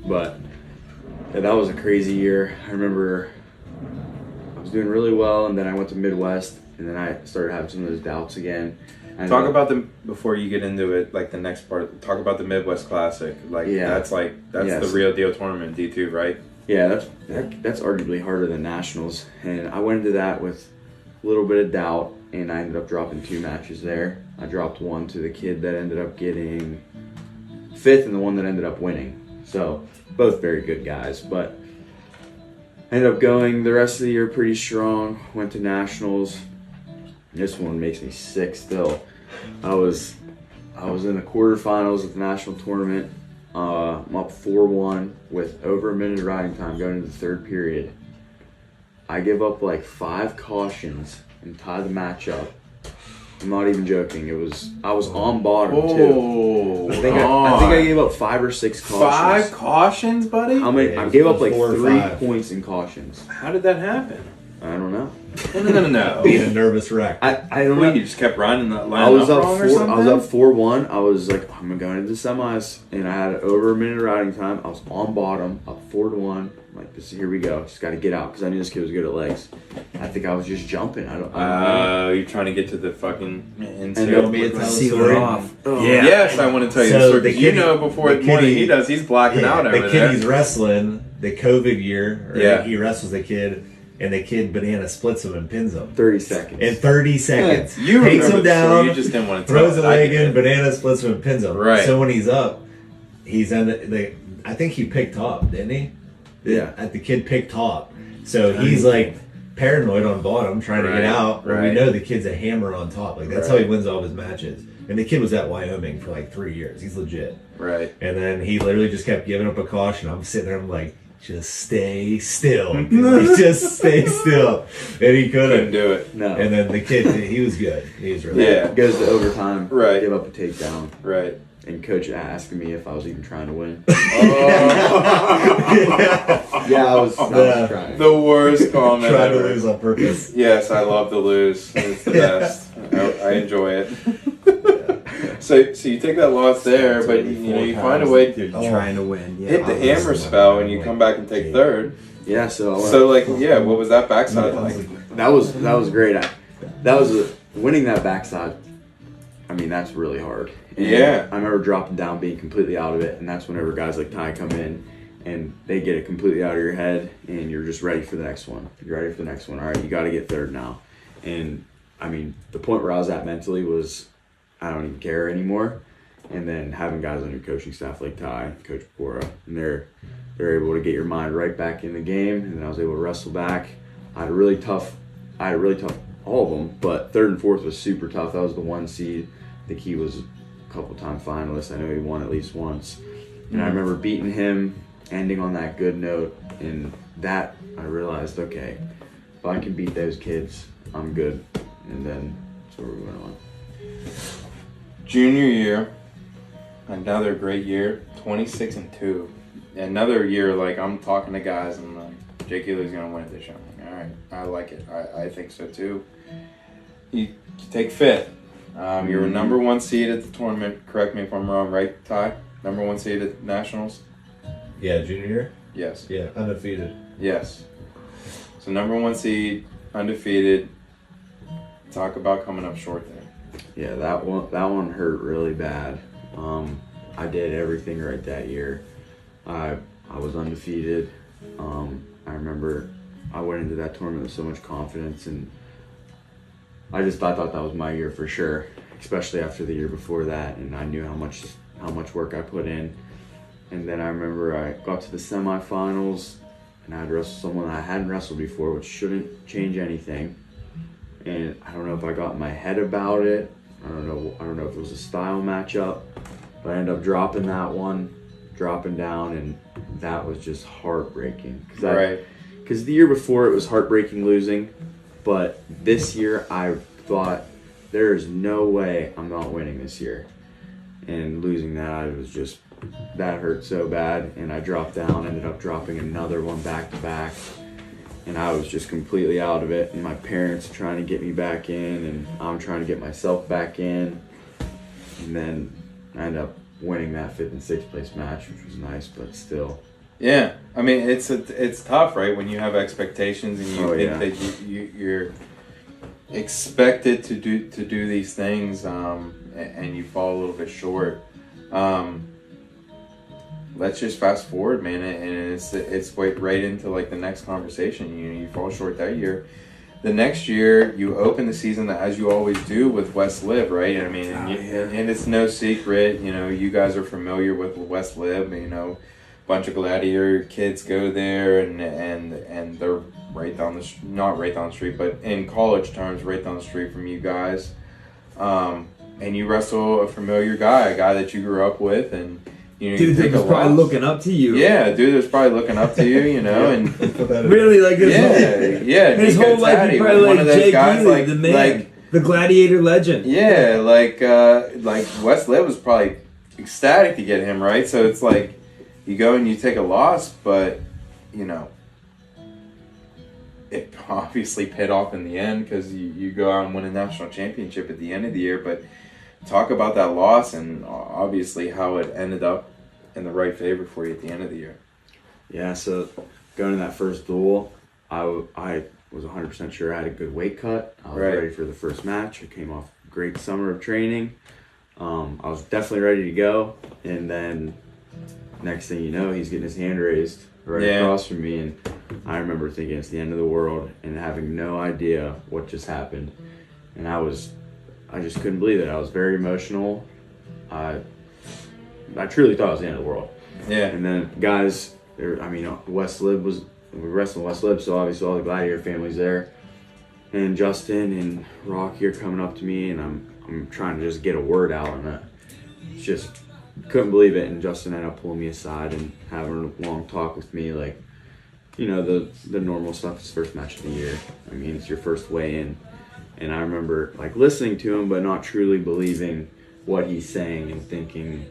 But yeah, that was a crazy year. I remember I was doing really well, and then I went to Midwest, and then I started having some of those doubts again. Talk about them before you get into it. Like the next part, talk about the Midwest Classic. Like that's the real deal tournament, D2, right? Yeah, that's arguably harder than nationals, and I went into that with a little bit of doubt, and I ended up dropping 2 matches there. I dropped one to the kid that ended up getting 5th, and the one that ended up winning. So both very good guys, but I ended up going the rest of the year pretty strong. Went to nationals. This one makes me sick still. I was in the quarterfinals of the national tournament. I'm up 4-1 with over a minute of riding time going into the third period. I give up like 5 cautions and tie the match up. I'm not even joking. I was on bottom too. I think I gave up 5 or 6 cautions. 5 cautions, buddy? How many? I gave up like 3 points in cautions. How did that happen? I don't know. No. Being a nervous wreck. I don't know. You just kept riding that line. I was up wrong or something? I was up 4-1. I was like, I'm going into the semis, and I had over a minute of riding time. I was on bottom, up 4-1. I'm like, here we go. Just got to get out because I knew this kid was good at legs. I think I was just jumping. I don't know. You're trying to get to the fucking And seal it off. Oh. Yeah. Yes, I want to tell you the story. You know, before more than he does, he's blacking out over the kid there. he's wrestling, the COVID year, he wrestles the kid, and the kid banana splits him and pins him. 30 seconds. In 30 seconds. You takes remember him the story, down, you just didn't want to throws tell a it. leg in, banana splits him and pins him. Right. So when he's up, he's in I think he picked top, didn't he? Yeah. The kid picked top. So he's like paranoid on bottom, trying to get out. But we know the kid's a hammer on top. Like that's how he wins all of his matches. And the kid was at Wyoming for like 3 years. He's legit. Right. And then he literally just kept giving up a caution. I'm sitting there, I'm like, just stay still. Just stay still. And he Couldn't do it. No. And then the kid, he was good. He was really It goes to overtime. Right. Give up a takedown. Right. And coach asking me if I was even trying to win. Oh. Yeah, I was trying. The worst comment trying to ever. lose on purpose. Yes, I love to lose. It's the best. I enjoy it. So you take that loss there, but you find a way to trying to win. Yeah. hit the hammer spell, and you come back and take third. Yeah, so what was that backside like? that was great. Winning that backside. I mean, that's really hard. And Yeah. I remember dropping down, being completely out of it, and that's whenever guys like Ty come in and they get it completely out of your head, and you're just ready for the next one. You're ready for the next one. All right, you got to get third now. And I mean, the point where I was at mentally was, I don't even care anymore. And then having guys on your coaching staff like Ty, Coach Pora, and they're able to get your mind right back in the game. And then I was able to wrestle back. I had a really tough, all of them, but third and fourth was super tough. That was the 1 seed. I think he was a couple time finalist. I know he won at least once. And I remember beating him, ending on that good note. And that I realized, okay, if I can beat those kids, I'm good. And then that's where we went on. Junior year, another great year, 26-2. Another year, like, I'm talking to guys and like, Jake Ealy's gonna win it this year. I'm like, all right, I like it. I think so too. You take fifth. You were number one seed at the tournament. Correct me if I'm wrong, right, Ty? Number one seed at Nationals? Yeah, junior year? Yes. Yeah, undefeated. Yes. So number one seed, undefeated. Talk about coming up short there. Yeah, that one hurt really bad. I did everything right that year. I was undefeated. I remember I went into that tournament with so much confidence, and I thought that was my year for sure, especially after the year before that, and I knew how much work I put in. And then I remember I got to the semifinals, and I had to wrestle someone I hadn't wrestled before, which shouldn't change anything. And I don't know if I got in my head about it. I don't know if it was a style matchup, but I ended up dropping down, and that was just heartbreaking. Because the year before it was heartbreaking losing, but this year I thought there is no way I'm not winning this year. And losing that hurt so bad, and I dropped down, ended up dropping another one back to back, and I was just completely out of it, and my parents are trying to get me back in, and I'm trying to get myself back in, and then I ended up winning that 5th and 6th place match, which was nice, but still. Yeah, I mean it's tough, right? When you have expectations and you think that you're expected to do these things, and you fall a little bit short. Let's just fast forward, man, and it's right into like the next conversation. You fall short that year. The next year, you open the season as you always do with West Lib, right? I mean, and it's no secret, you guys are familiar with West Lib. A bunch of Gladiator kids go there, and they're right down not right down the street, but in college terms, right down the street from you guys. And you wrestle a familiar guy, a guy that you grew up with, and. Dude that was probably looking up to you. Yeah, dude was probably looking up to you, and really like his his whole life he probably one of those Jake guys, Ealy, the man, the Gladiator legend. Yeah, like West Lib was probably ecstatic to get him, right? So it's like you go and you take a loss, but it obviously paid off in the end because you go out and win a national championship at the end of the year. But talk about that loss and obviously how it ended up in the right favor for you at the end of the year. Yeah, so going to that first duel, I was 100% sure I had a good weight cut. I was ready for the first match. I came off a great summer of training. I was definitely ready to go. And then next thing you know, he's getting his hand raised across from me. And I remember thinking it's the end of the world and having no idea what just happened. And I just couldn't believe it. I was very emotional. I truly thought it was the end of the world. Yeah. And then guys, West Lib we wrestled West Lib, so obviously all the Gladiator families there. And Justin and Rocky are coming up to me, and I'm trying to just get a word out, and I just couldn't believe it. And Justin ended up pulling me aside and having a long talk with me, like, the normal stuff. It's first match of the year. I mean, it's your first weigh in. And I remember like listening to him, but not truly believing what he's saying and thinking,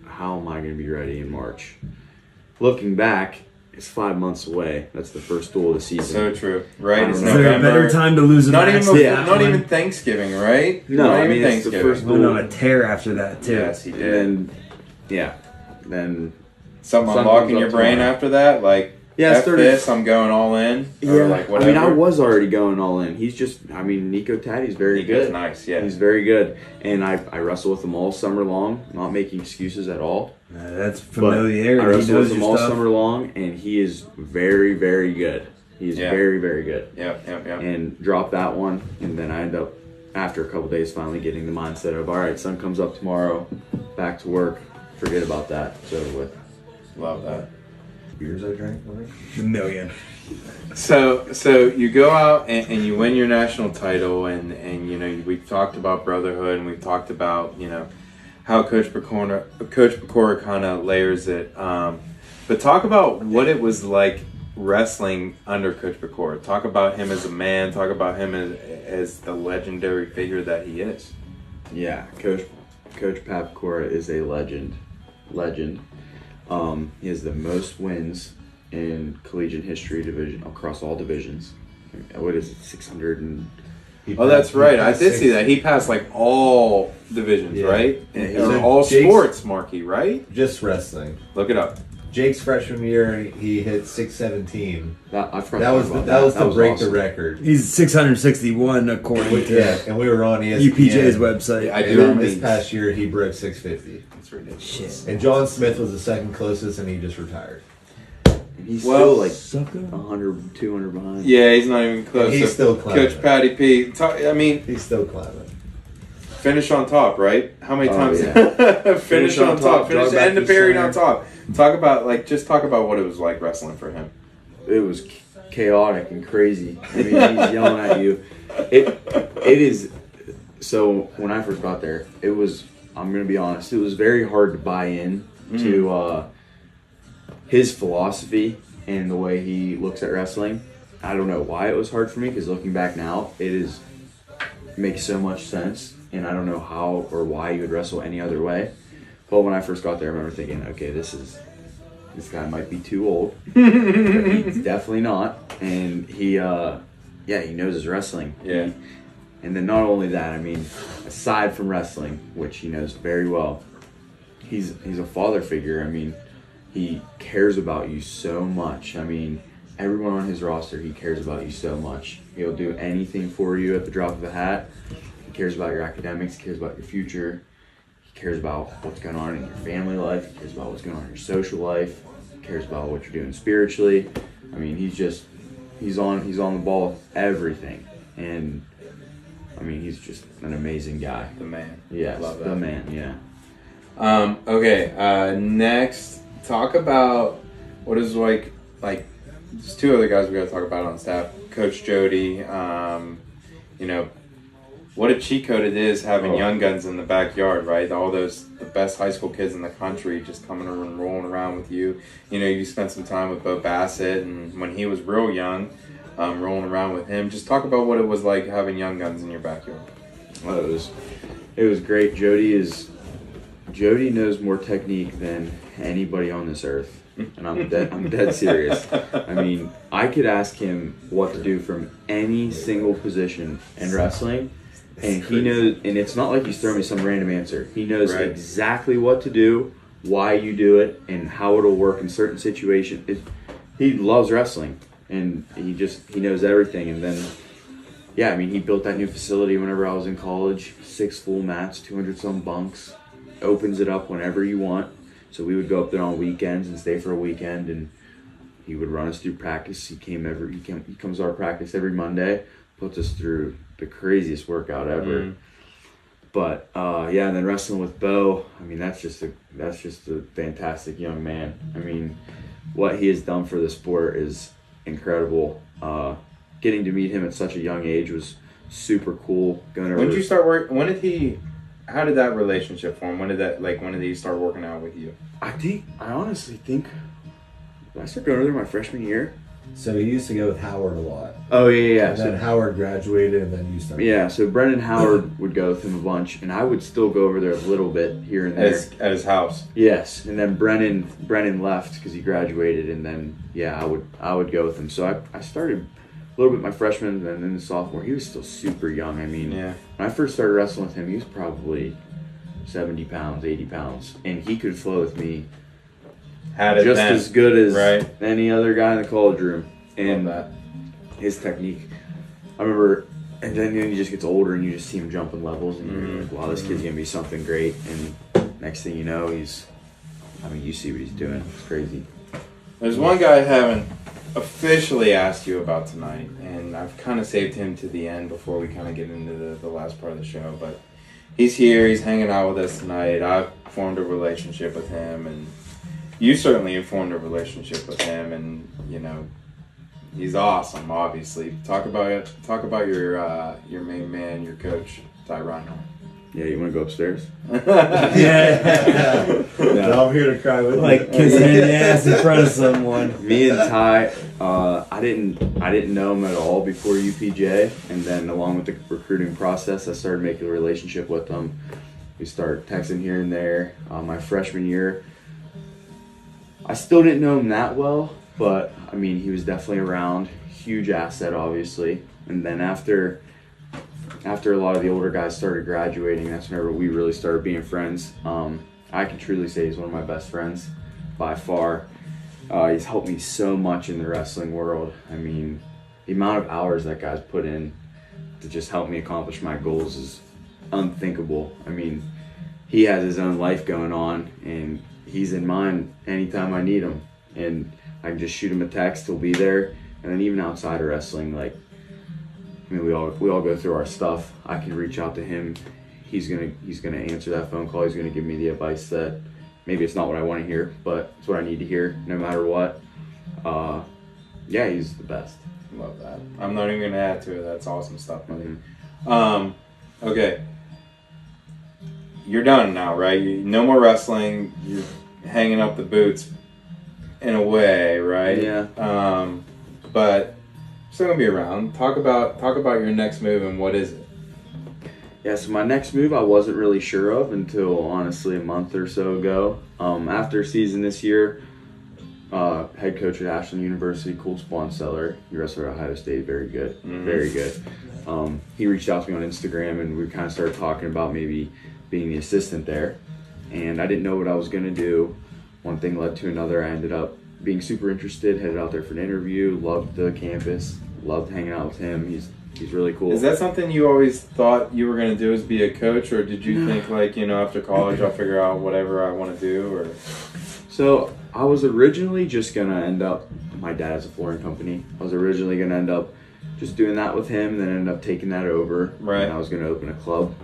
how am I going to be ready in March? Looking back, it's 5 months away. That's the first duel of the season. So true, right? It's Is there a better time to lose a match? Not even Thanksgiving, right? No, not even Thanksgiving. It's the first duel. On a tear after that too. Yes, he did. And then something unlocking your brain after that, like. Yeah, this, I'm going all in. Or like whatever. I was already going all in. He's just, Nico Taddy's very good. Nice, yeah. He's very good. And I wrestle with him all summer long, not making excuses at all. That's familiarity. I wrestle with him all summer long, and he is very, very good. He's very, very good. Yeah. And dropped that one, and then I end up, after a couple days, finally getting the mindset of, all right, sun comes up tomorrow, back to work, forget about that. It's over with. Love that. Beers I drank, a million. So you go out and you win your national title, and we've talked about brotherhood, and we've talked about how Coach Pecora kind of layers it. But talk about what it was like wrestling under Coach Pecora. Talk about him as a man. Talk about him as the legendary figure that he is. Yeah, Coach Coach Papacora is a legend. He has the most wins in collegiate history division across all divisions. What is it, 600 and... Oh, that's right. I did see that. He passed like all divisions, right? Or all sports, Marky, right? Just wrestling. Look it up. Jake's freshman year, he hit 617. That was to break awesome. the record. He's 661 according to and we were on ESPN. UPJ's website. I do remember this past year he broke 650. That's ridiculous. Shit. And John Smith was the second closest, and he just retired. He's still like sucker. 100, 200 behind. Yeah, he's not even close. And he's still climbing. Coach Patty P. He's still climbing. Finish on top, right? How many times? Yeah. Finish on top. Finish Draw back end the the period center. on top. Talk about what it was like wrestling for him. It was chaotic and crazy. I mean, he's yelling at you. It is. So when I first got there, it was. I'm gonna be honest. It was very hard to buy in to his philosophy and the way he looks at wrestling. I don't know why it was hard for me, because looking back now, makes so much sense, and I don't know how or why you would wrestle any other way. But when I first got there, I remember thinking, okay, this guy might be too old. But he's definitely not. And he knows his wrestling. Yeah. And then not only that, I mean, aside from wrestling, which he knows very well, he's a father figure. I mean, he cares about you so much. I mean, everyone on his roster, he cares about you so much. He'll do anything for you at the drop of a hat. He cares about your academics. He cares about your future. He cares about what's going on in your family life. He cares about what's going on in your social life. He cares about what you're doing spiritually. I mean, he's on the ball with everything. And I mean, he's just an amazing guy. The man. Yes, Love that. the man, yeah. Okay, next, talk about what is like there's two other guys we got to talk about on staff. Coach Jody, what a cheat code it is having young guns in the backyard, right? All the best high school kids in the country just coming and rolling around with you. You spent some time with Bo Bassett, and when he was real young, rolling around with him. Just talk about what it was like having young guns in your backyard. Well, it was great. Jody knows more technique than anybody on this earth, and I'm dead serious. I mean, I could ask him what to do from any single position in wrestling, and he knows. And it's not like he's throwing me some random answer. He knows exactly what to do, why you do it, and how it'll work in certain situations. He loves wrestling, and he knows everything. And then, yeah, I mean, he built that new facility whenever I was in college. 6 full mats, 200 some bunks. Opens it up whenever you want. So we would go up there on weekends and stay for a weekend, and he would run us through practice. He comes to our practice every Monday, puts us through the craziest workout ever. But and then wrestling with Bo, I mean, that's just a fantastic young man. I mean, what he has done for the sport is incredible. Getting to meet him at such a young age was super cool. When did you start working? How did that relationship form? When did he start working out with you? I honestly think, did I start going over there my freshman year? So he used to go with Howard a lot. Oh, yeah. And then Howard graduated, and then you started. Yeah, so Brendan Howard would go with him a bunch, and I would still go over there a little bit here and there. At his house? Yes, and then Brennan left because he graduated, and then, I would go with him. So I started a little bit my freshman, and then the sophomore. He was still super young. I mean, when I first started wrestling with him, he was probably 70 pounds, 80 pounds, and he could flow with me as good as any other guy in the college room. And his technique, I remember, and then he just gets older, and you just see him jumping levels, and you're like, wow, this kid's gonna be something great. And next thing you know, you see what he's doing. It's crazy. There's one guy I haven't officially asked you about tonight, and I've kind of saved him to the end before we kind of get into the last part of the show, but he's here, he's hanging out with us tonight. I've formed a relationship with him, and you certainly have formed a relationship with him, and he's awesome, obviously. Talk about your main man, your coach, Ty Reinhardt. Yeah, you want to go upstairs? Yeah. No, I'm here to cry with like kissing in the ass in front of someone. Me and Ty, I didn't know him at all before UPJ, and then along with the recruiting process, I started making a relationship with him. We start texting here and there. My freshman year, I still didn't know him that well, but I mean, he was definitely around. Huge asset, obviously. And then after a lot of the older guys started graduating, that's whenever we really started being friends. I can truly say he's one of my best friends by far. He's helped me so much in the wrestling world. I mean, the amount of hours that guy's put in to just help me accomplish my goals is unthinkable. I mean, he has his own life going on, and he's in mine anytime I need him. And I can just shoot him a text, he'll be there. And then even outside of wrestling, like, I mean, we all go through our stuff. I can reach out to him. He's gonna answer that phone call. He's gonna give me the advice that maybe it's not what I want to hear, but it's what I need to hear, no matter what. Yeah, he's the best. Love that. I'm not even gonna add to it. That's awesome stuff, buddy. Okay, you're done now, right? No more wrestling. You're hanging up the boots, in a way, right? Yeah. But still gonna be around. Talk about your next move and what is it? Yeah, so my next move I wasn't really sure of until honestly a month or so ago. After season this year, head coach at Ashland University, Cool Spawn Seller, he wrestled at Ohio State, very good, very good. He reached out to me on Instagram and we kind of started talking about maybe being the assistant there. And I didn't know what I was going to do. One thing led to another. I ended up being super interested, headed out there for an interview, loved the campus, loved hanging out with him. He's really cool. Is that something you always thought you were going to do, is be a coach, or did you think like, after college I'll figure out whatever I want to do? Or So I was originally just going to end up, my dad has a flooring company. I was originally going to end up just doing that with him, then end up taking that over. Right. And I was going to open a club,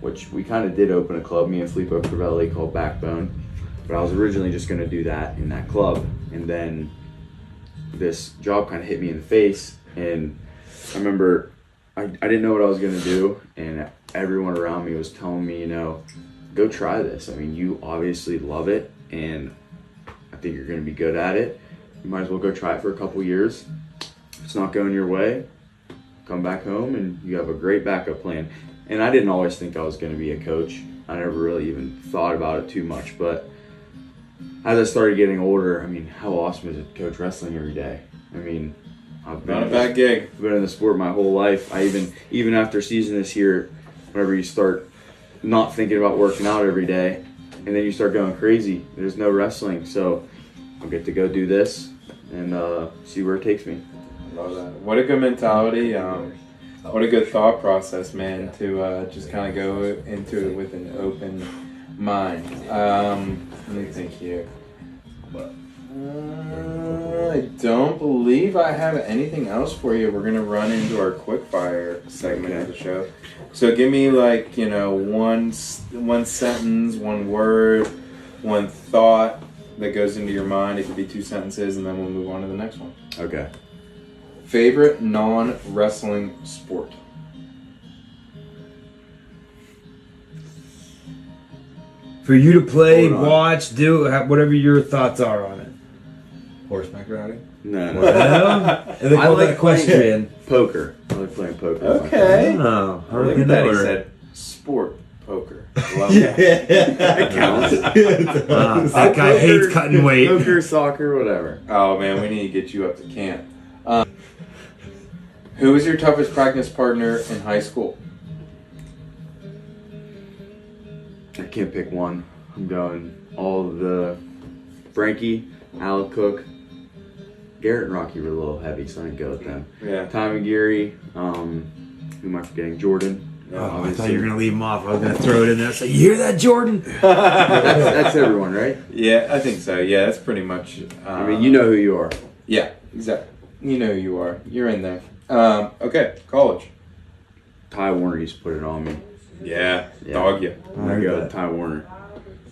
which we kind of did open a club, me and Filippo Crivelli, called Backbone. But I was originally just going to do that in that club. And then this job kind of hit me in the face. And I remember I didn't know what I was going to do. And everyone around me was telling me, go try this. I mean, you obviously love it. And I think you're going to be good at it. You might as well go try it for a couple years. If it's not going your way, come back home and you have a great backup plan. And I didn't always think I was going to be a coach. I never really even thought about it too much. But as I started getting older, I mean, how awesome is it to coach wrestling every day? I mean, I've been not a bad gig. I've been in the sport my whole life. I even after season this year, whenever you start not thinking about working out every day, and then you start going crazy, there's no wrestling. So I'll get to go do this and see where it takes me. Love that. What a good mentality. What a good thought process, man, to just kind of go into it with an open mind. Let me think here. I don't believe I have anything else for you. We're going to run into our quickfire segment of the show. So give me like, one sentence, one word, one thought that goes into your mind. It could be 2 sentences, and then we'll move on to the next one. Okay. Favorite non-wrestling sport? For you to play, watch, do whatever your thoughts are on it. Horseback riding? No. Well, I like question. Poker. I like playing poker. Okay. Oh, I like that he said sport poker. Love Yeah. That counts. That guy hates cutting weight. Poker, soccer, whatever. Oh man, we need to get you up to camp. Who was your toughest practice partner in high school? I can't pick one. I'm going all of the Frankie, Alec Cook, Garrett and Rocky were a little heavy, so I didn't go with them. Yeah. Tom and Geary, who am I forgetting? Jordan. Oh, I thought you were going to leave him off. I was going to throw it in there. Say, you hear that, Jordan? That's everyone, right? Yeah, I think so. Yeah, that's pretty much. I mean, you know who you are. Yeah, exactly. You know who you are. You're in there. Okay, college. Ty Warner used to put it on me. Yeah, dog you. I'm going to go with Ty Warner.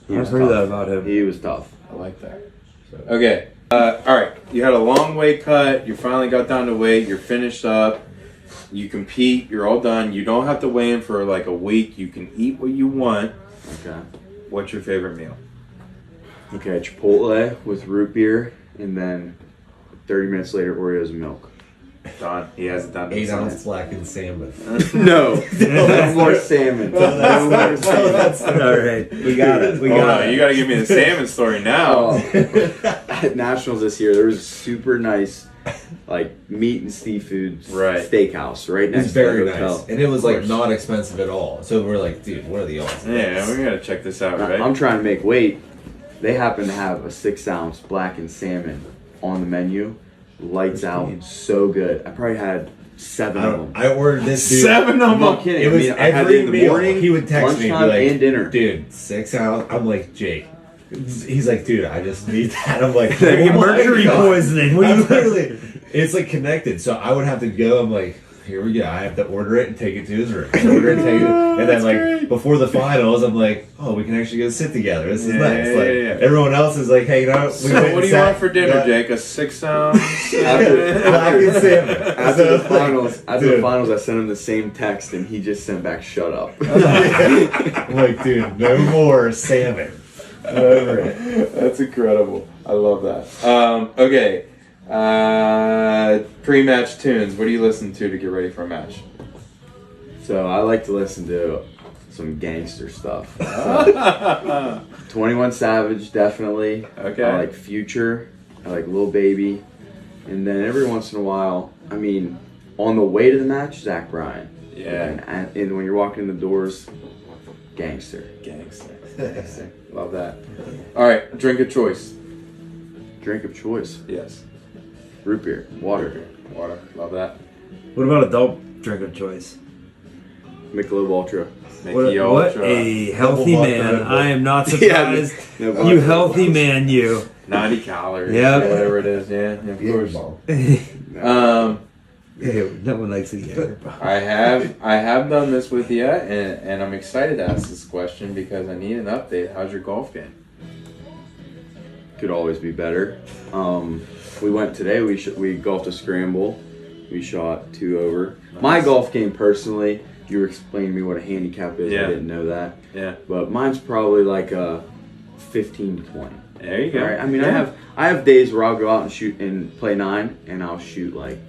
I've heard that about him. He was tough. I like that. Okay. All right. You had a long weight cut. You finally got down to weight. You're finished up. You compete. You're all done. You don't have to weigh in for like a week. You can eat what you want. Okay. What's your favorite meal? Okay, Chipotle with root beer, and then 30 minutes later, Oreos and milk. Done. He has it done. 8-ounce blackened salmon. No more salmon. No more salmon. All right, we got it. We got it. You got to give me the salmon story now. At Nationals this year, there was a super nice, like, meat and seafood steakhouse right next It's to the very hotel. nice, and it was like not expensive at all. So we're like, dude, what are the odds? Yeah, we got to check this out, right? I'm trying to make weight. They happen to have a 6-ounce blackened salmon on the menu. Lights out, so good. I probably had 7 of them. I ordered this, dude. 7 of I'm them. not kidding. It was I had it every in the meal. morning, He would text me and be lunchtime, like, and dinner. dude, 6 ounce. I'm like, Jake. He's like, dude, I just need that. I'm like, Like oh my mercury God. poisoning. What do I'm you literally, it's like connected. So I would have to go. I'm like, here we go. I have to order it and take it to his room. Order it and take it. And then like before the finals, I'm like, oh, we can actually go sit together. This is nice. Like everyone else is like hanging out. So what do you want for dinner, Jake? A 6-ounce? Blackened salmon. After the finals, I sent him the same text, and he just sent back, "Shut up." I'm like, dude, no more salmon. Over it. That's incredible. I love that. Okay. Pre-match tunes. What do you listen to get ready for a match? So I like to listen to some gangster stuff. So, 21 Savage, definitely. Okay. I like Future. I like Lil Baby. And then every once in a while, I mean, on the way to the match, Zach Bryan. Yeah. And when you're walking in the doors, Gangster. Gangster. Love that. All right. Drink of choice. Drink of choice. Yes. Root beer. Water. Water. Love that. What about adult drink of choice? Michelob Ultra. What a healthy Double man. vodka. I am not surprised. No You vodka. healthy man, you. 90 calories. Yep. Or whatever it is. Yeah. Of course. Hey, no one likes it yet. I have done this with you, and I'm excited to ask this question because I need an update. How's your golf game? Could always be better. We went today. We golfed a scramble. We shot 2 over. Nice. My golf game personally, you were explaining to me what a handicap is. Yeah. I didn't know that. Yeah. But mine's probably like a 15 to 20. There you go. Right? I mean, Yeah. I have days where I'll go out and shoot and play 9, and I'll shoot like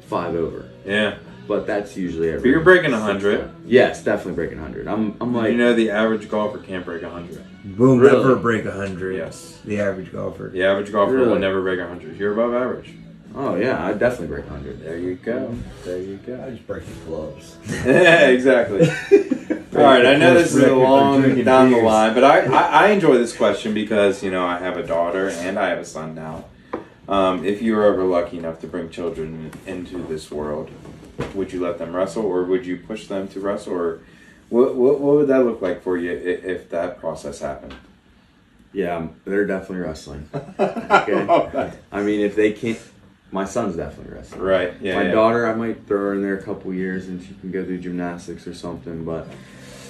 5 over. Yeah. But that's usually every. But you're breaking 100. Yes, definitely breaking 100. I'm like, You know the average golfer can't break 100. We'll Really? never break 100. Yes. The average golfer. The average golfer will Really? never break 100. You're above average. oh yeah, I definitely break 100. There you go. There you I go. just break the gloves. Yeah, exactly. All right, I know this is a long down the line, but I enjoy this question because, you know, I have a daughter and I have a son now. If you were ever lucky enough to bring children into this world, would you let them wrestle or would you push them to wrestle? Or what would that look like for you if that process happened? Yeah, they're definitely wrestling. Okay. I mean, if they can't, my son's definitely wrestling. Right, yeah. My yeah. daughter, I might throw her in there a couple years and she can go do gymnastics or something. But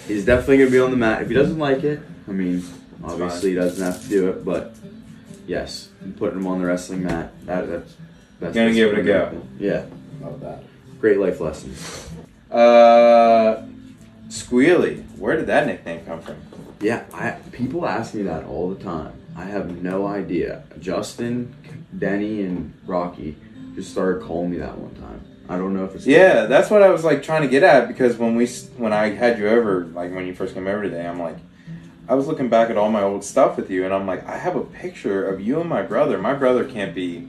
he's definitely gonna be on the mat. If he doesn't like it, I mean, obviously he doesn't have to do it. But yes, I'm putting him on the wrestling mat. That's Gonna give it a go. Yeah, Love that. great life lessons. Squealy. Where did that nickname come from? Yeah, people ask me that all the time. I have no idea. Justin, Denny, and Rocky just started calling me that one time. I don't know if it's Yeah, that's what I was like trying to get at because when I had you over, like when you first came over today, I'm like, I was looking back at all my old stuff with you, and I'm like, I have a picture of you and my brother. My brother can't be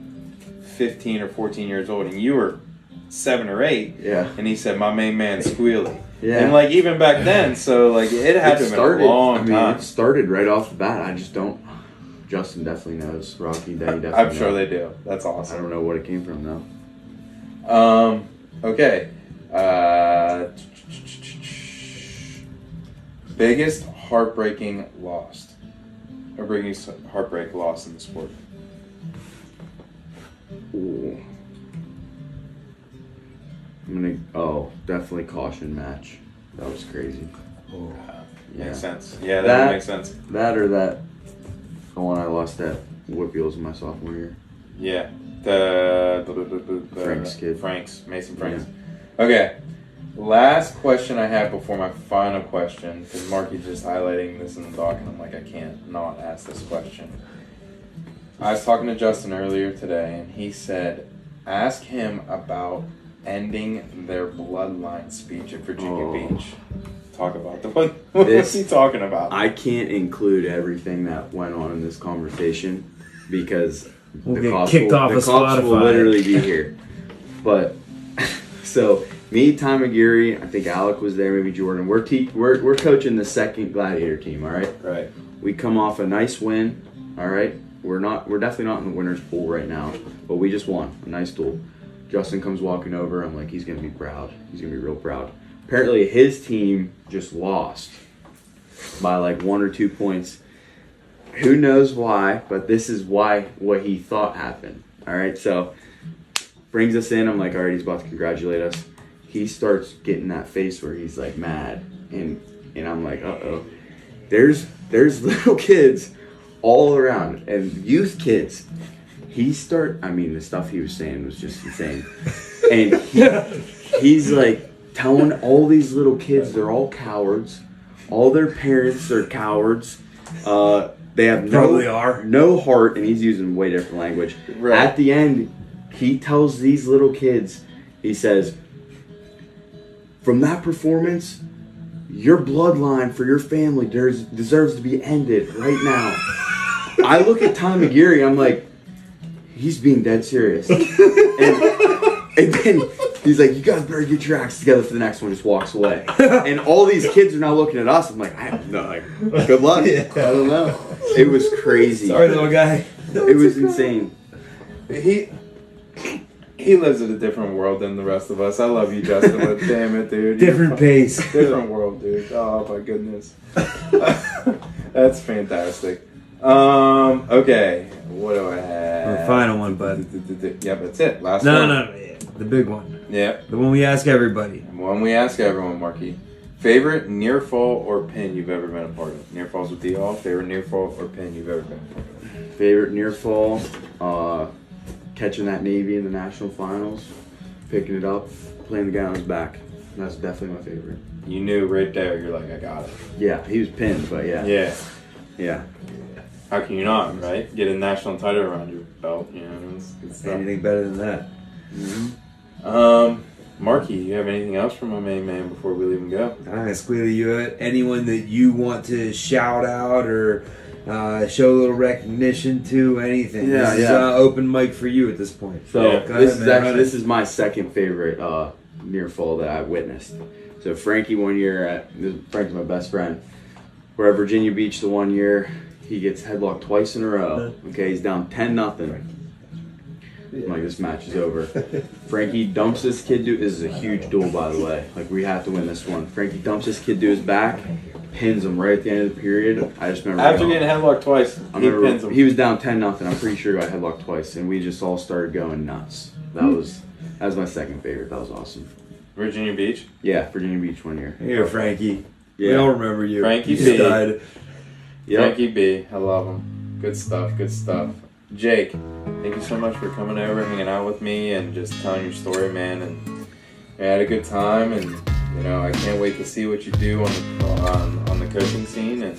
15 or 14 years old, and you were 7 or 8. Yeah. And he said, my main man, Squealy. Yeah. And like even back then, so like it had to have been a long time. It started right off the bat. I just don't. Justin definitely knows. Rocky, Denny definitely. I'm sure knows. they do. That's I awesome. don't know what it came from though. Okay. Biggest heartbreaking loss. Or biggest heartbreak loss in the sport. Ooh. Definitely caution match. That was crazy. Oh. Yeah. Makes sense. Yeah, that makes sense. That or that. The one I lost at Whitfields in my sophomore year. Yeah. The Frank's kid. Mason Franks. Okay. Last question I have before my final question, because Marky's just highlighting this in the doc, and I'm like, I can't not ask this question. I was talking to Justin earlier today, and he said, Ask him about ending their bloodline speech at Virginia Beach. Talk about the what is he talking about? I can't include everything that went on in this conversation because the cops will literally be here. But so me, Ty McGeary, I think Alec was there, maybe Jordan. We're coaching the second Gladiator team. All right. Right. We come off a nice win. All right. We're definitely not in the winner's pool right now, but we just won a nice duel. Justin comes walking over. I'm like, he's gonna be proud. He's gonna be real proud. Apparently, his team just lost by like 1 or 2 points. Who knows why? But this is what he thought happened. All right. So brings us in. I'm like, all right, he's about to congratulate us. He starts getting that face where he's like mad, and I'm like, uh-oh. There's little kids all around and youth kids. The stuff he was saying was just insane. And he's like telling all these little kids they're all cowards. All their parents are cowards. They have no heart, and he's using way different language. Right. At the end, he tells these little kids, he says, from that performance, your bloodline for your family deserves to be ended right now. I look at Ty McGeary, I'm like, he's being dead serious. and then he's like, you guys better get your acts together for the next one, just walks away. And all these kids are now looking at us. I'm like, I don't know, like, good luck. Yeah. I don't know. It was crazy. Sorry, little guy. It was insane. He lives in a different world than the rest of us. I love you, Justin, but damn it, dude. Different pace. Different world, dude. Oh, my goodness. That's fantastic. Okay. What do I have? The final one, bud. Yeah, that's it. Last one. No. Yeah, the big one. Yeah. The one we ask everybody. The one we ask everyone, Marky. Favorite near fall or pin you've ever been a part of? Near falls with D-Hall. Favorite near fall or pin you've ever been a part of? Favorite near fall, catching that Navy in the national finals, picking it up, playing the guy on his back. That's definitely my favorite. You knew right there. You're like, I got it. Yeah, he was pinned, but yeah. Yeah. Yeah. How can you not, right? Get a national title around your belt, you know, it's good stuff. Anything better than that. Mm-hmm. Marky, you have anything else from my main man before we leave him go? Squealy, you have anyone that you want to shout out or show a little recognition to, anything? Yeah, this is open mic for you at this point. So this is my second favorite near fall that I witnessed. So Frankie Frankie's my best friend. We're at Virginia Beach the one year. He gets headlocked twice in a row. Okay, he's down 10-0. I'm like, this match is over. Frankie dumps this kid to. This is a huge duel, by the way. Like, we have to win this one. Frankie dumps this kid to his back, pins him right at the end of the period. I just remember. After getting headlocked twice, he pins him. He was down 10-0. I'm pretty sure he got headlocked twice, and we just all started going nuts. That was my second favorite. That was awesome. Virginia Beach? Yeah, Virginia Beach one year. Here, Frankie. Yeah. We all remember you. Frankie B. Yep. Frankie B. I love him. Good stuff. Good stuff. Jake, thank you so much for coming over, hanging out with me, and just telling your story, man. And I had a good time, and you know, I can't wait to see what you do on the coaching scene. And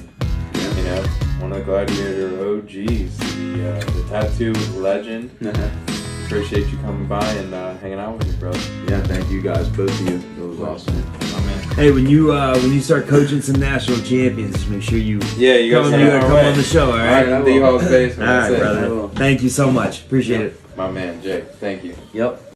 you know, one of the Gladiator OGs, the tattoo legend. Appreciate you coming by and hanging out with me, brother. Yeah, thank you guys, both of you. It was awesome. Oh, man. Hey, when you start coaching some national champions, just make sure you you come on the show. All right, in D-Hall's basement. All right, brother. Thank you so much. Appreciate it. My man, Jake. Thank you. Yep.